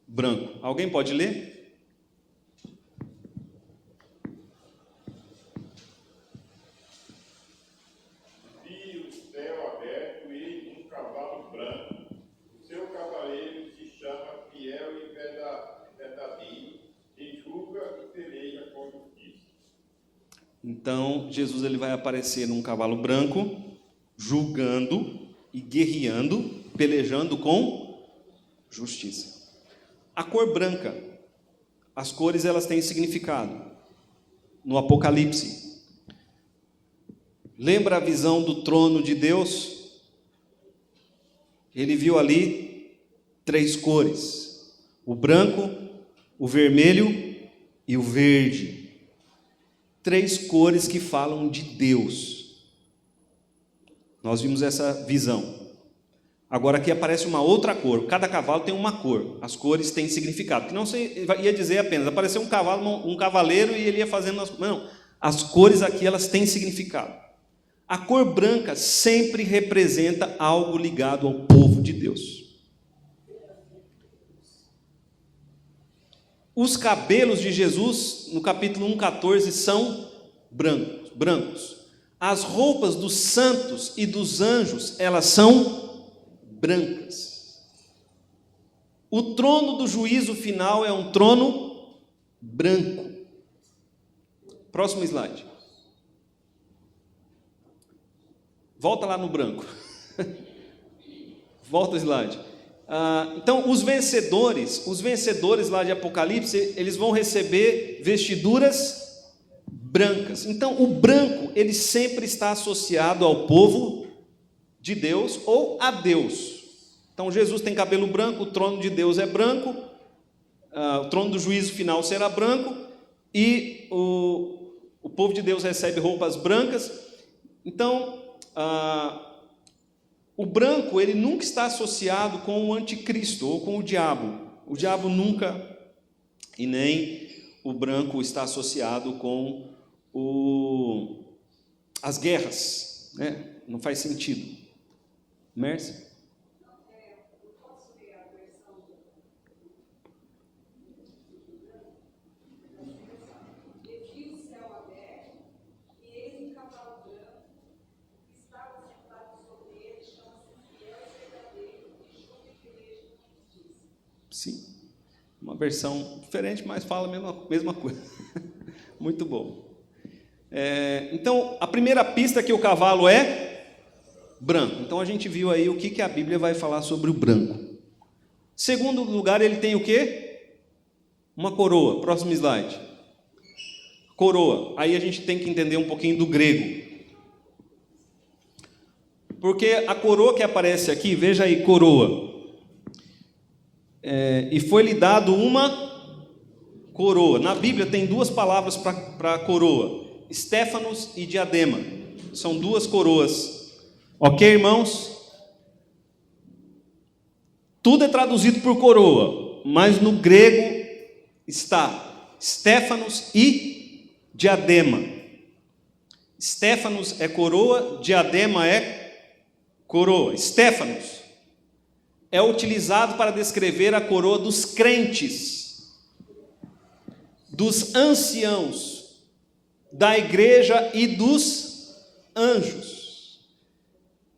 branco. Alguém pode ler? Vi o céu aberto e um cavalo branco. O seu cavaleiro se chama Fiel e Verdadeiro, e julga e peleja com justiça. Então, Jesus ele vai aparecer num cavalo branco, julgando e guerreando, pelejando com justiça. A cor branca, as cores elas têm significado. No Apocalipse, lembra a visão do trono de Deus? Ele viu ali 3 cores: o branco, o vermelho e o verde. 3 cores que falam de Deus. Nós vimos essa visão. Agora aqui aparece uma outra cor. Cada cavalo tem uma cor. As cores têm significado. Que não se ia dizer apenas, apareceu um cavalo, um cavaleiro e ele ia fazendo as... Não, as cores aqui elas têm significado. A cor branca sempre representa algo ligado ao povo de Deus. Os cabelos de Jesus, no capítulo 1,14, são brancos. As roupas dos santos e dos anjos, elas são brancas. O trono do juízo final é um trono branco. Próximo slide. Volta lá no branco. Volta o slide. Então, os vencedores lá de Apocalipse, eles vão receber vestiduras brancas. Então, o branco, ele sempre está associado ao povo de Deus ou a Deus. Então, Jesus tem cabelo branco, o trono de Deus é branco, o trono do juízo final será branco, e o povo de Deus recebe roupas brancas. Então, o branco, ele nunca está associado com o anticristo ou com o diabo. O diabo nunca, e nem o branco está associado com as guerras, né? Não faz sentido. Mércia? Eu posso ler a versão e vi o céu aberto, e eis um cavalo branco, que estava sentado sobre ele, chama-se Fiel e Verdadeiro, e julga e peleja com justiça. Sim. Uma versão diferente, mas fala a mesma coisa. Muito bom. Então, a primeira pista é que o cavalo é branco. Então, a gente viu aí o que a Bíblia vai falar sobre o branco. Segundo lugar, ele tem o quê? Uma coroa. Próximo slide. Coroa. Aí a gente tem que entender um pouquinho do grego. Porque a coroa que aparece aqui, veja aí, coroa. E foi-lhe dado uma coroa. Na Bíblia tem 2 palavras para coroa: Stéfanos e diadema. São 2 coroas. Ok, irmãos? Tudo é traduzido por coroa, mas no grego está Stéfanos e diadema. Stéfanos é coroa, diadema é coroa. Stéfanos é utilizado para descrever a coroa dos crentes, dos anciãos, da igreja e dos anjos.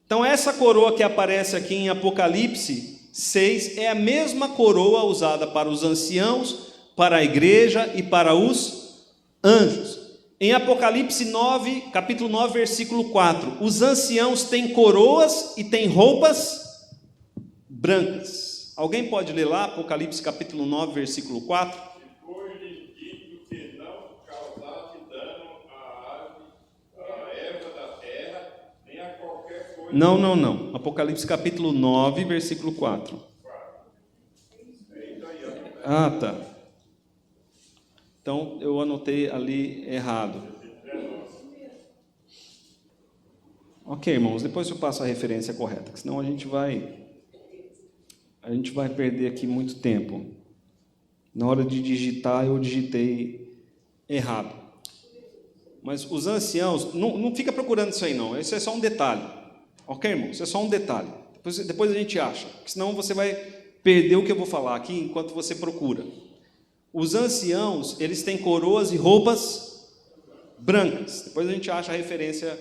Então, essa coroa que aparece aqui em Apocalipse 6 é a mesma coroa usada para os anciãos, para a igreja e para os anjos. Em Apocalipse 9, capítulo 9, versículo 4, os anciãos têm coroas e têm roupas brancas. Alguém pode ler lá, Apocalipse capítulo 9, versículo 4? Foi-lhes dito que não causasse dano à ave, à erva da terra, nem a qualquer coisa. Não. Apocalipse capítulo 9, versículo 4. Ah, tá. Então, eu anotei ali errado. Ok, irmãos, depois eu passo a referência correta, senão a gente vai perder aqui muito tempo. Na hora de digitar, eu digitei errado. Mas os anciãos, não fica procurando isso aí não, isso é só um detalhe. Ok, irmão? Isso é só um detalhe. Depois a gente acha, porque senão você vai perder o que eu vou falar aqui enquanto você procura. Os anciãos, eles têm coroas e roupas brancas. Depois a gente acha a referência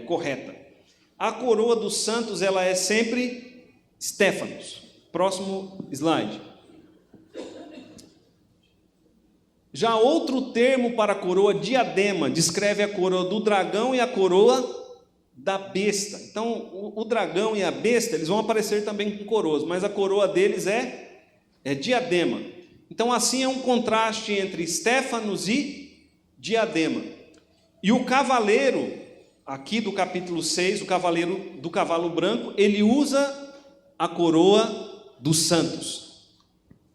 correta. A coroa dos santos, ela é sempre Stéphanos. Próximo slide. Já outro termo para a coroa, diadema, descreve a coroa do dragão e a coroa da besta. Então, o dragão e a besta, eles vão aparecer também com coroas, mas a coroa deles é diadema. Então, assim é um contraste entre Stéphanos e diadema. E o cavaleiro, aqui do capítulo 6, o cavaleiro do cavalo branco, ele usa a coroa dos santos.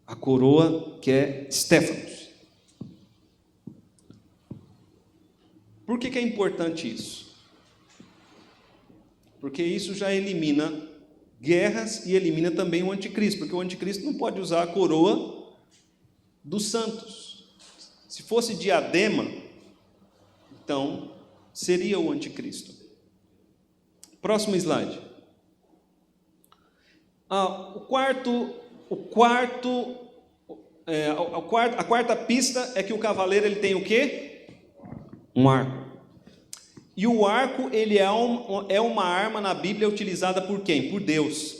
A coroa que é Stéphanos. Por que é importante isso? Porque isso já elimina guerras e elimina também o anticristo, porque o anticristo não pode usar a coroa dos santos. Se fosse diadema, então seria o anticristo. Próximo slide. A quarta pista é que o cavaleiro ele tem o quê? Um arco. E o arco, ele é uma arma na Bíblia utilizada por quem? Por Deus.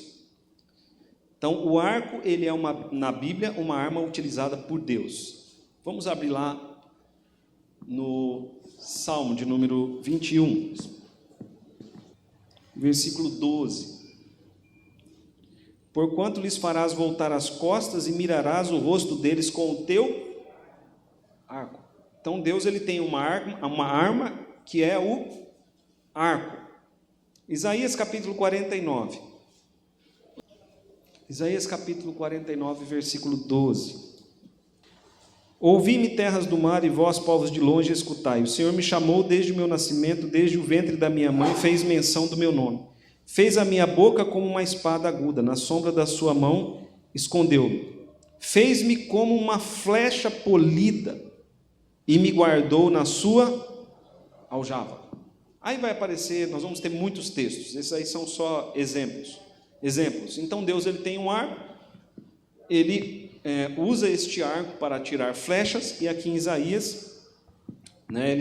Então, o arco, ele é na Bíblia uma arma utilizada por Deus. Vamos abrir lá no Salmo de número 21, versículo 12. Porquanto lhes farás voltar as costas e mirarás o rosto deles com o teu arco. Então Deus ele tem uma arma que é o arco. Isaías capítulo 49. Isaías capítulo 49, versículo 12. Ouvi-me terras do mar e vós povos de longe escutai. O Senhor me chamou desde o meu nascimento, desde o ventre da minha mãe, fez menção do meu nome. Fez a minha boca como uma espada aguda, na sombra da sua mão escondeu-me. Fez-me como uma flecha polida e me guardou na sua aljava. Aí vai aparecer, nós vamos ter muitos textos, esses aí são só exemplos. Então Deus ele tem um arco, ele usa este arco para atirar flechas, e aqui em Isaías, né,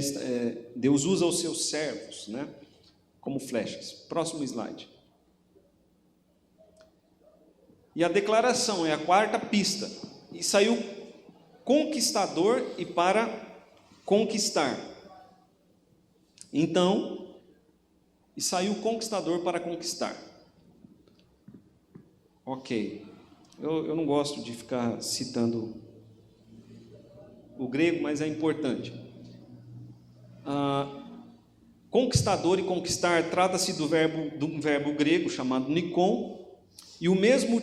Deus usa os seus servos, né, como flechas. Próximo slide. E a declaração é a quarta pista. E saiu conquistador e para conquistar. Então, e saiu conquistador para conquistar. Ok. Eu não gosto de ficar citando o grego, mas é importante. Conquistador e conquistar trata-se de um verbo grego chamado nikon, e o mesmo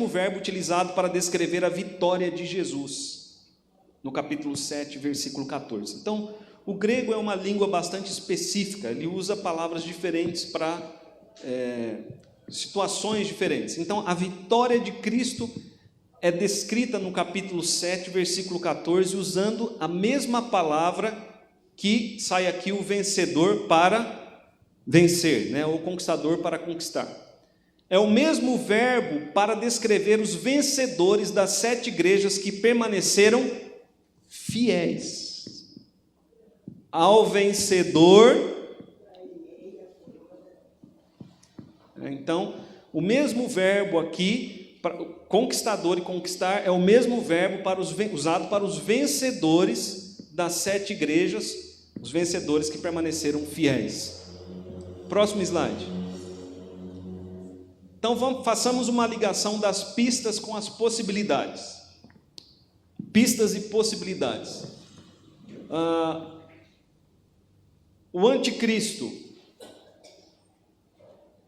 verbo utilizado para descrever a vitória de Jesus, no capítulo 7, versículo 14. Então, o grego é uma língua bastante específica, ele usa palavras diferentes para situações diferentes. Então, a vitória de Cristo é descrita no capítulo 7, versículo 14, usando a mesma palavra que sai aqui o vencedor para vencer, né? O conquistador para conquistar. É o mesmo verbo para descrever os vencedores das 7 igrejas que permaneceram fiéis. Ao vencedor. Então, o mesmo verbo aqui, conquistador e conquistar, é o mesmo verbo usado para os vencedores das 7 igrejas, os vencedores que permaneceram fiéis. Próximo slide. Então, façamos uma ligação das pistas com as possibilidades. Pistas e possibilidades. O anticristo,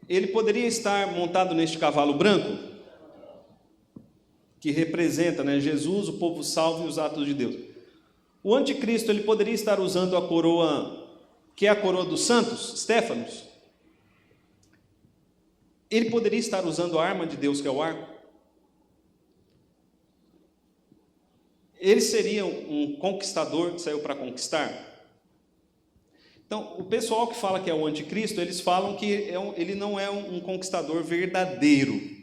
ele poderia estar montado neste cavalo branco, que representa, né, Jesus, o povo salvo e os atos de Deus. O anticristo, ele poderia estar usando a coroa, que é a coroa dos santos, Stéphanos. Ele poderia estar usando a arma de Deus, que é o arco. Ele seria um conquistador que saiu para conquistar. Então, o pessoal que fala que é o anticristo, eles falam que ele não é um conquistador verdadeiro.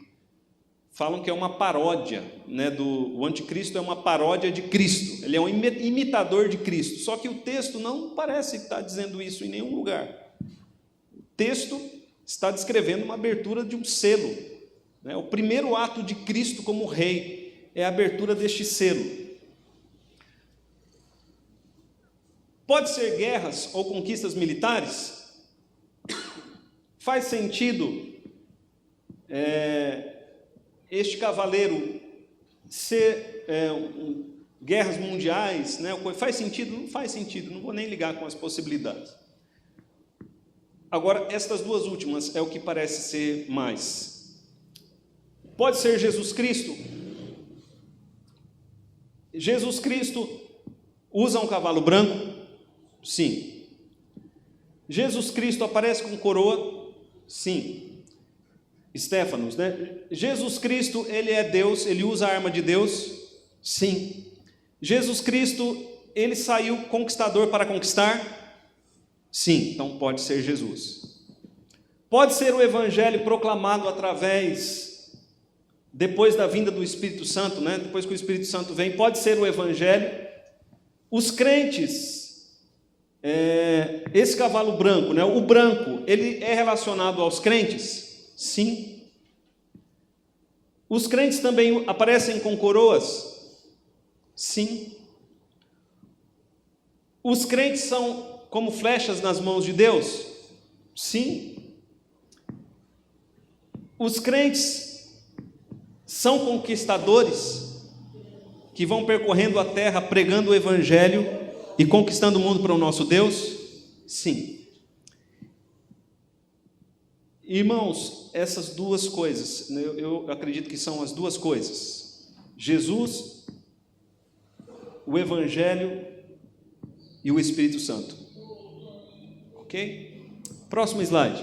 Falam que é uma paródia, né, o anticristo é uma paródia de Cristo. Ele é um imitador de Cristo. Só que o texto não parece estar dizendo isso em nenhum lugar. O texto está descrevendo uma abertura de um selo, né? O primeiro ato de Cristo como rei é a abertura deste selo. Pode ser guerras ou conquistas militares? Faz sentido este cavaleiro ser guerras mundiais, né? Faz sentido? Não faz sentido, não vou nem ligar com as possibilidades. Agora, estas duas últimas é o que parece ser mais. Pode ser Jesus Cristo? Jesus Cristo usa um cavalo branco? Sim. Jesus Cristo aparece com coroa? Sim. Estéfanos, né? Jesus Cristo, ele é Deus, ele usa a arma de Deus? Sim. Jesus Cristo, ele saiu conquistador para conquistar? Sim. Então pode ser Jesus. Pode ser o evangelho proclamado depois da vinda do Espírito Santo, né? Depois que o Espírito Santo vem, pode ser o evangelho. Os crentes, esse cavalo branco, né? O branco, ele é relacionado aos crentes? Sim. Os crentes também aparecem com coroas? Sim. Os crentes são como flechas nas mãos de Deus? Sim. Os crentes são conquistadores que vão percorrendo a terra pregando o evangelho e conquistando o mundo para o nosso Deus? Sim. Irmãos, essas duas coisas, eu acredito que são as duas coisas: Jesus, o Evangelho e o Espírito Santo. Ok? Próximo slide.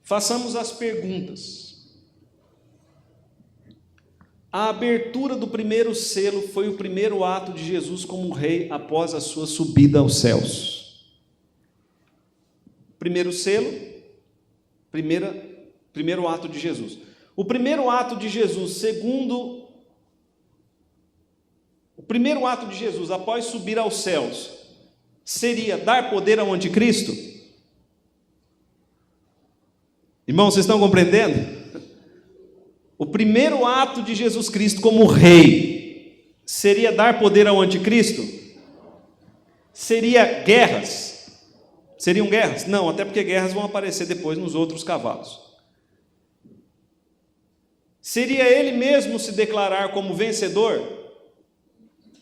Façamos as perguntas. A abertura do primeiro selo foi o primeiro ato de Jesus como rei após a sua subida aos céus. Primeiro selo, primeiro ato de Jesus. O primeiro ato de Jesus, o primeiro ato de Jesus após subir aos céus, seria dar poder ao anticristo? Irmãos, vocês estão compreendendo? O primeiro ato de Jesus Cristo como rei seria dar poder ao anticristo? Seria guerras? Seriam guerras? Não, até porque guerras vão aparecer depois nos outros cavalos. Seria ele mesmo se declarar como vencedor?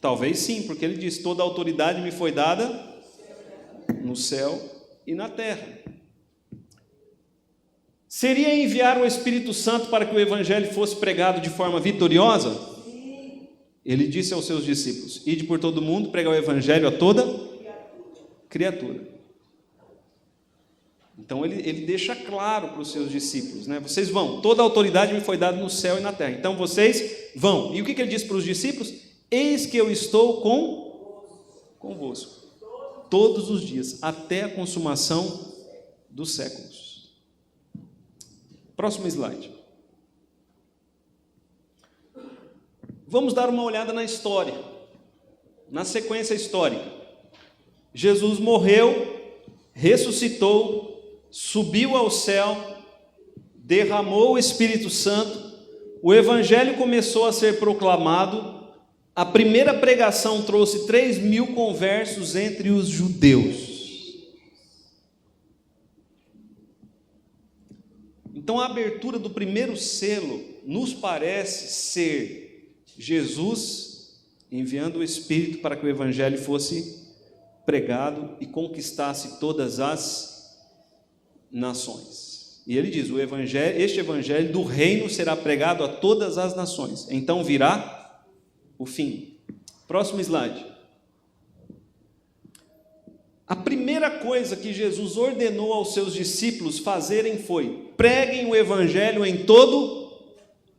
Talvez sim, porque ele diz: toda a autoridade me foi dada no céu e na terra. Seria enviar o Espírito Santo para que o evangelho fosse pregado de forma vitoriosa? Sim. Ele disse aos seus discípulos: ide por todo mundo, pregar o evangelho a toda criatura. Então ele deixa claro para os seus discípulos, né? Vocês vão, toda a autoridade me foi dada no céu e na terra, então vocês vão. E o que ele diz para os discípulos? Eis que eu estou convosco todos os dias, até a consumação dos séculos. Próximo slide. Vamos dar uma olhada na história, na sequência histórica. Jesus morreu, ressuscitou, subiu ao céu, derramou o Espírito Santo, o evangelho começou a ser proclamado, a primeira pregação trouxe 3.000 conversos entre os judeus. Então a abertura do primeiro selo nos parece ser Jesus enviando o Espírito para que o evangelho fosse pregado e conquistasse todas as nações. E ele diz: este evangelho do reino será pregado a todas as nações, então virá o fim. Próximo slide. A primeira coisa que Jesus ordenou aos seus discípulos fazerem foi: preguem o evangelho em todo.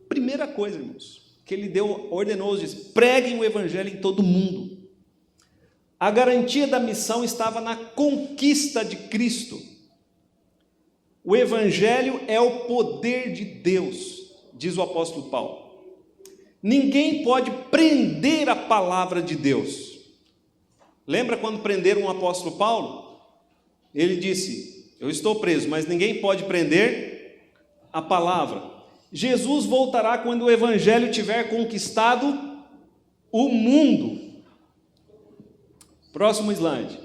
Primeira coisa, irmãos, que ele ordenou aos discípulos: preguem o evangelho em todo mundo. A garantia da missão estava na conquista de Cristo. O Evangelho é o poder de Deus, diz o apóstolo Paulo. Ninguém pode prender a palavra de Deus. Lembra quando prenderam o apóstolo Paulo? Ele disse: eu estou preso, mas ninguém pode prender a palavra. Jesus voltará quando o Evangelho tiver conquistado o mundo. Próximo slide.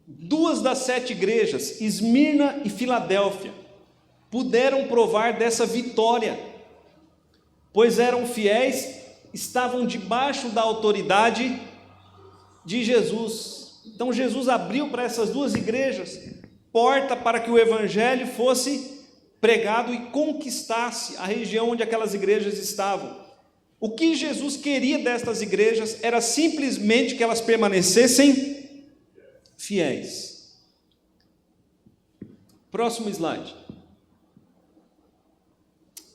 2 das 7 igrejas, Esmirna e Filadélfia, puderam provar dessa vitória, pois eram fiéis, estavam debaixo da autoridade de Jesus. Então Jesus abriu para essas 2 igrejas porta para que o Evangelho fosse pregado e conquistasse a região onde aquelas igrejas estavam. O que Jesus queria destas igrejas era simplesmente que elas permanecessem fiéis. Próximo slide.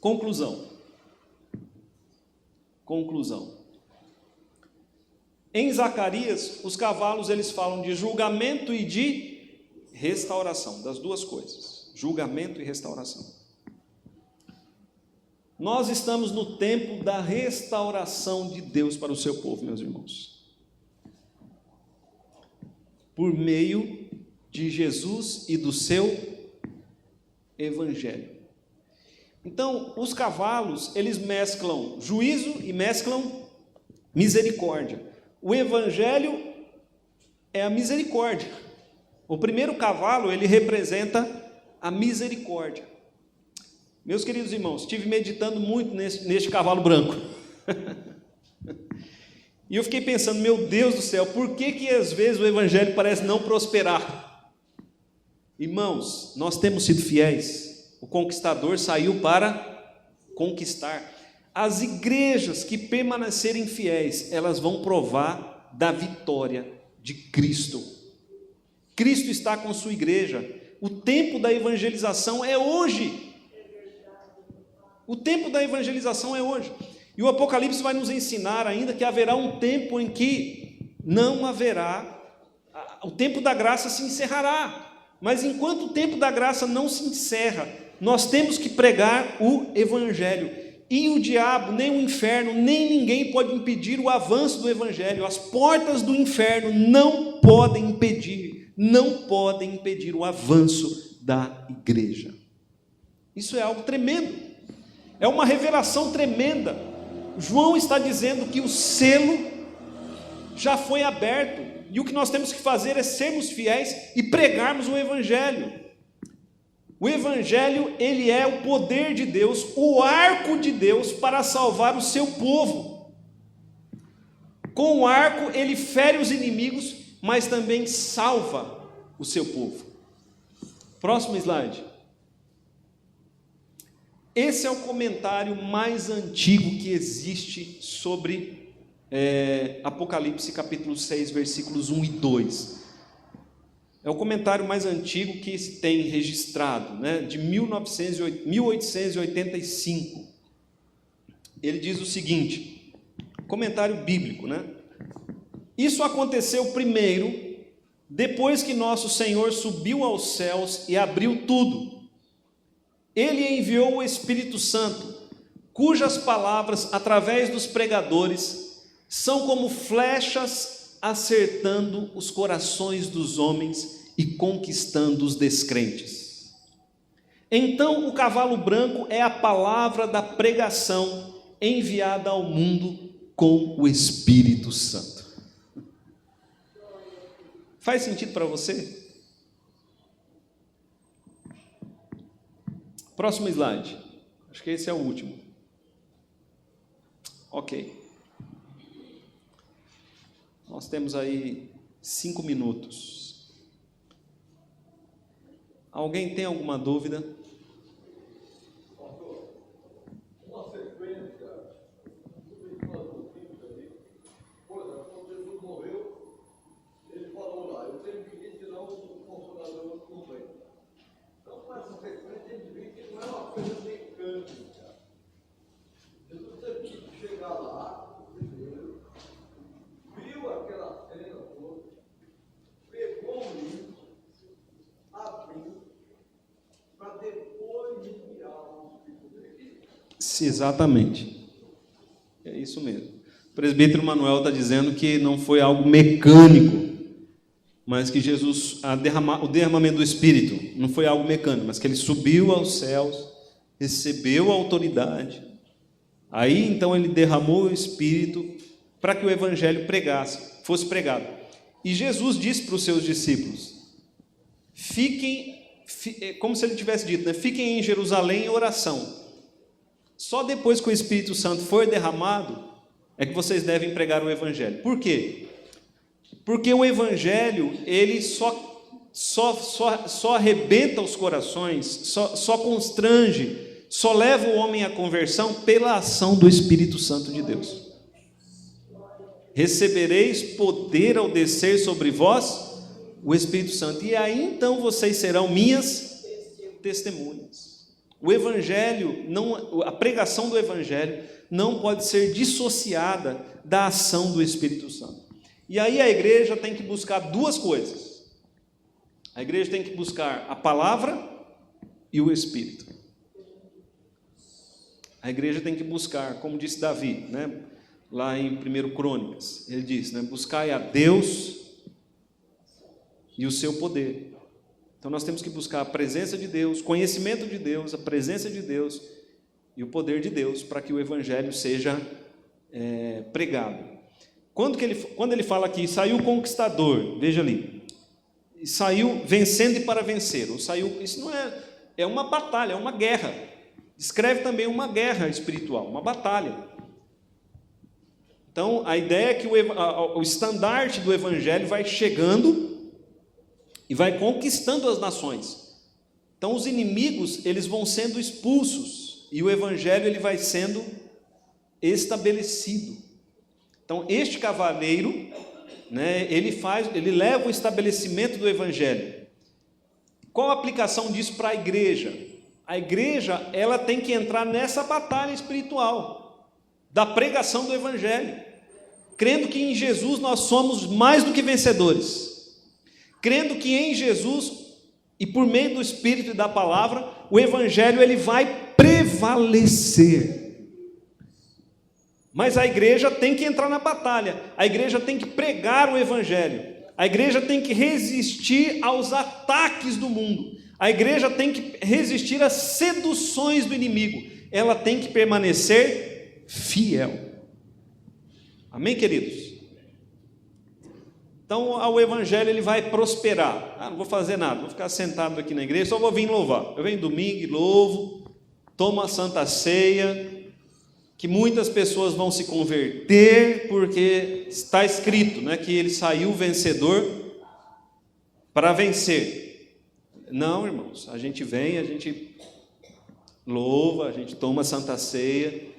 Conclusão. Em Zacarias, os cavalos eles falam de julgamento e de restauração, das 2 coisas, julgamento e restauração. Nós estamos no tempo da restauração de Deus para o seu povo, meus irmãos. Por meio de Jesus e do seu Evangelho. Então, os cavalos, eles mesclam juízo e mesclam misericórdia. O Evangelho é a misericórdia. O primeiro cavalo, ele representa a misericórdia. Meus queridos irmãos, estive meditando muito neste cavalo branco. E eu fiquei pensando, meu Deus do céu, por que às vezes o Evangelho parece não prosperar? Irmãos, nós temos sido fiéis. O conquistador saiu para conquistar. As igrejas que permanecerem fiéis, elas vão provar da vitória de Cristo. Cristo está com sua igreja. O tempo da evangelização é hoje. O tempo da evangelização é hoje. E o Apocalipse vai nos ensinar ainda que haverá um tempo em que não haverá, o tempo da graça se encerrará. Mas enquanto o tempo da graça não se encerra, nós temos que pregar o Evangelho. E o diabo, nem o inferno, nem ninguém pode impedir o avanço do Evangelho. As portas do inferno não podem impedir o avanço da igreja. Isso é algo tremendo. É uma revelação tremenda. João está dizendo que o selo já foi aberto, e o que nós temos que fazer é sermos fiéis e pregarmos o Evangelho. O Evangelho, ele é o poder de Deus, o arco de Deus para salvar o seu povo. Com o arco, ele fere os inimigos, mas também salva o seu povo. Próximo slide. Esse é o comentário mais antigo que existe sobre Apocalipse capítulo 6, versículos 1 e 2. É o comentário mais antigo que se tem registrado, né, de 1885. Ele diz o seguinte, comentário bíblico, né? Isso aconteceu primeiro, depois que nosso Senhor subiu aos céus e abriu tudo. Ele enviou o Espírito Santo, cujas palavras, através dos pregadores, são como flechas acertando os corações dos homens e conquistando os descrentes. Então, o cavalo branco é a palavra da pregação enviada ao mundo com o Espírito Santo. Faz sentido para você? Próximo slide. Acho que esse é o último. Ok. Nós temos aí 5 minutos. Alguém tem alguma dúvida? Uma sequência, por exemplo, quando Jesus morreu, ele falou lá, eu tenho que ir tirar o consolador do convento. Então, com essa sequência, a gente vê que não é uma coisa mecânica. Jesus teve que chegar lá, primeiro, Exatamente. É isso mesmo. O presbítero Manuel está dizendo que não foi algo mecânico, mas que Jesus, o derramamento do Espírito, não foi algo mecânico, mas que ele subiu aos céus, recebeu a autoridade. Aí, então, ele derramou o Espírito para que o Evangelho fosse pregado. E Jesus disse para os seus discípulos, como se ele tivesse dito, né? Fiquem em Jerusalém em oração. Só depois que o Espírito Santo for derramado, é que vocês devem pregar o Evangelho. Por quê? Porque o Evangelho, ele só arrebenta os corações, só constrange, só leva o homem à conversão pela ação do Espírito Santo de Deus. Recebereis poder ao descer sobre vós o Espírito Santo, e aí então vocês serão minhas testemunhas. O Evangelho, a pregação do Evangelho não pode ser dissociada da ação do Espírito Santo. E aí a igreja tem que buscar duas coisas. A igreja tem que buscar a palavra e o Espírito. A igreja tem que buscar, como disse Davi, né? Lá em 1 Crônicas, ele diz, né? Buscai a Deus e o seu poder. Então nós temos que buscar a presença de Deus, conhecimento de Deus, a presença de Deus e o poder de Deus para que o Evangelho seja pregado. Quando ele fala aqui, saiu o conquistador, veja ali, saiu vencendo e para vencer, isso não é uma batalha, é uma guerra. Descreve também uma guerra espiritual, uma batalha. Então, a ideia é que o estandarte do Evangelho vai chegando e vai conquistando as nações. Então, os inimigos, eles vão sendo expulsos e o Evangelho ele vai sendo estabelecido. Então, este cavaleiro, né, ele leva o estabelecimento do Evangelho. Qual a aplicação disso para a igreja? A igreja, ela tem que entrar nessa batalha espiritual da pregação do Evangelho, crendo que em Jesus nós somos mais do que vencedores, crendo que em Jesus e por meio do Espírito e da palavra, o Evangelho ele vai prevalecer. Mas a igreja tem que entrar na batalha, a igreja tem que pregar o Evangelho, a igreja tem que resistir aos ataques do mundo, a igreja tem que resistir às seduções do inimigo, ela tem que permanecer fiel. Amém, queridos? Então, o Evangelho ele vai prosperar. Não vou fazer nada, vou ficar sentado aqui na igreja, só vou vir louvar. Eu venho domingo e louvo, tomo a Santa Ceia, que muitas pessoas vão se converter, porque está escrito, né, que ele saiu vencedor para vencer. Não, irmãos, a gente vem, a gente louva, a gente toma a Santa Ceia,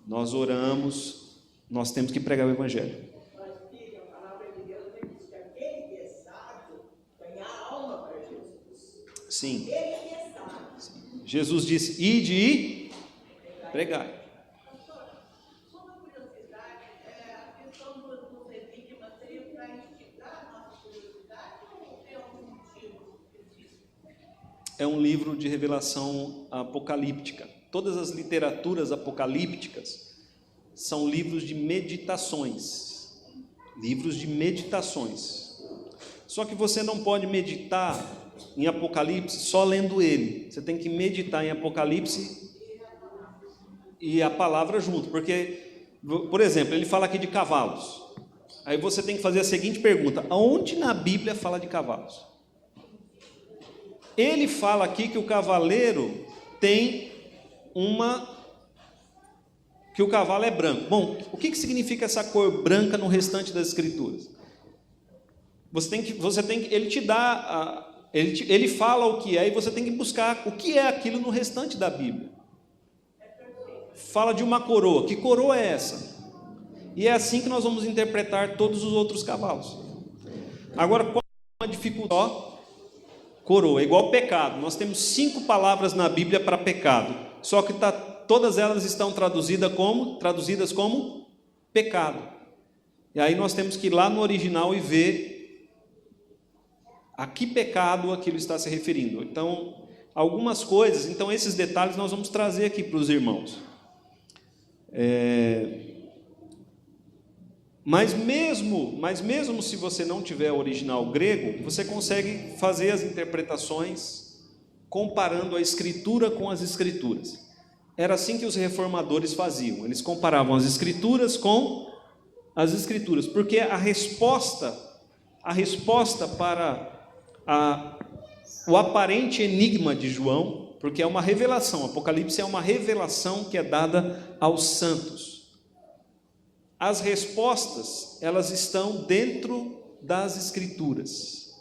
nós oramos, nós temos que pregar o Evangelho. Mas, filho, a palavra de Deus diz que aquele que é sábio ganha alma para Jesus. Sim. Ele que é sábio. Jesus disse, ide e pregai. Pastor, só uma curiosidade, a questão dos enigmas seria para instigar a nossa curiosidade ou tem algum motivo específico? É um livro de revelação apocalíptica. Todas as literaturas apocalípticas são livros de meditações. Livros de meditações. Só que você não pode meditar em Apocalipse só lendo ele. Você tem que meditar em Apocalipse e a palavra junto. Porque, por exemplo, ele fala aqui de cavalos. Aí você tem que fazer a seguinte pergunta: aonde na Bíblia fala de cavalos? Ele fala aqui que o cavaleiro tem que o cavalo é branco. Bom, o que significa essa cor branca no restante das escrituras? Ele te dá, ele fala o que é, e você tem que buscar o que é aquilo no restante da Bíblia. Fala de uma coroa, que coroa é essa? E é assim que nós vamos interpretar todos os outros cavalos. Agora, qual é a dificuldade? Coroa, é igual pecado. Nós temos 5 palavras na Bíblia para pecado, só que todas elas estão traduzidas como pecado. E aí nós temos que ir lá no original e ver a que pecado aquilo está se referindo. Então, algumas coisas, esses detalhes nós vamos trazer aqui para os irmãos. Mas mesmo se você não tiver o original grego, você consegue fazer as interpretações comparando a Escritura com as Escrituras. Era assim que os reformadores faziam. Eles comparavam as Escrituras com as Escrituras, porque a resposta para o aparente enigma de João, porque é uma revelação, Apocalipse é uma revelação que é dada aos santos. As respostas, elas estão dentro das Escrituras.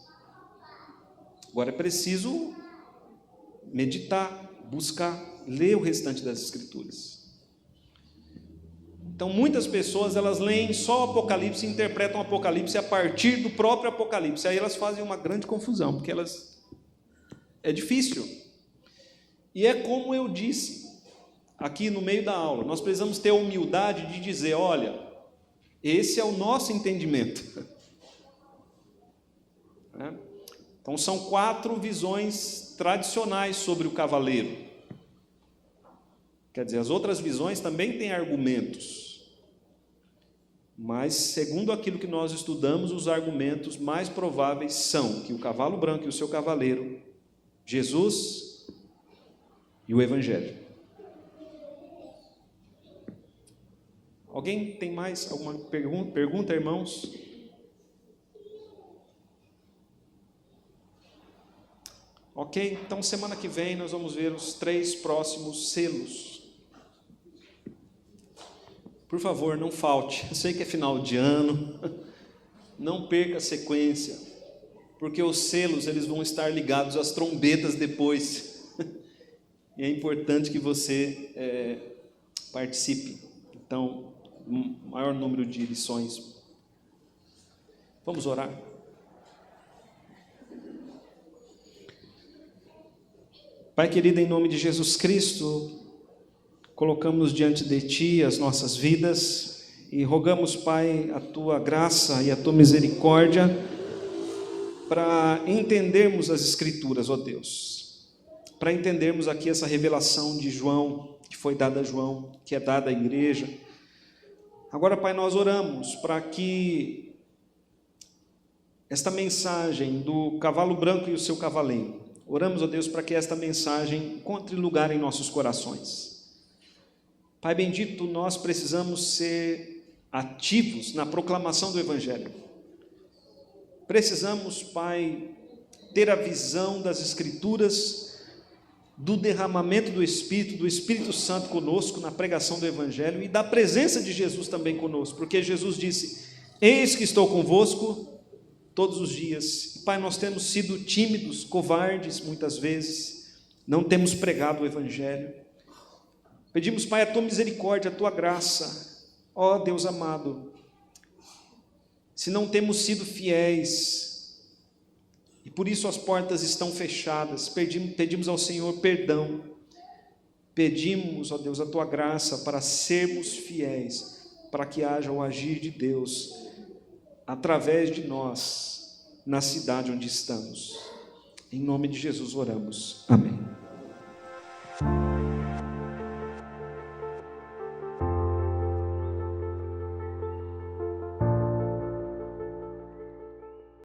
Agora é preciso meditar, buscar, ler o restante das Escrituras. Então muitas pessoas, elas leem só o Apocalipse e interpretam o Apocalipse a partir do próprio Apocalipse. Aí elas fazem uma grande confusão, porque é difícil. E é como eu disse aqui no meio da aula, nós precisamos ter a humildade de dizer, olha, esse é o nosso entendimento. Então são 4 visões tradicionais sobre o cavaleiro. Quer dizer, as outras visões também têm argumentos, mas segundo aquilo que nós estudamos, os argumentos mais prováveis são que o cavalo branco e o seu cavaleiro, Jesus e o Evangelho. Alguém tem mais alguma pergunta, irmãos? Ok, então semana que vem nós vamos ver os 3 próximos selos. Por favor, não falte. Eu sei que é final de ano, não perca a sequência, porque os selos eles vão estar ligados às trombetas depois. E é importante que você participe. Então, maior número de lições. Vamos orar. Pai querido, em nome de Jesus Cristo, colocamos diante de Ti as nossas vidas e rogamos, Pai, a Tua graça e a Tua misericórdia para entendermos as Escrituras, ó Deus, para entendermos aqui essa revelação de João, que foi dada a João, que é dada à igreja. Agora, Pai, nós oramos para que esta mensagem do cavalo branco e o seu cavaleiro, oramos, ó Deus, para que esta mensagem encontre lugar em nossos corações. Pai bendito, nós precisamos ser ativos na proclamação do Evangelho. Precisamos, Pai, ter a visão das Escrituras, do derramamento do Espírito Santo conosco na pregação do Evangelho e da presença de Jesus também conosco, porque Jesus disse, eis que estou convosco todos os dias. Pai, nós temos sido tímidos, covardes muitas vezes, não temos pregado o Evangelho. Pedimos, Pai, a Tua misericórdia, a Tua graça, ó Deus amado, se não temos sido fiéis, e por isso as portas estão fechadas, pedimos ao Senhor perdão, pedimos, ó Deus, a Tua graça para sermos fiéis, para que haja o agir de Deus através de nós, na cidade onde estamos. Em nome de Jesus oramos. Amém.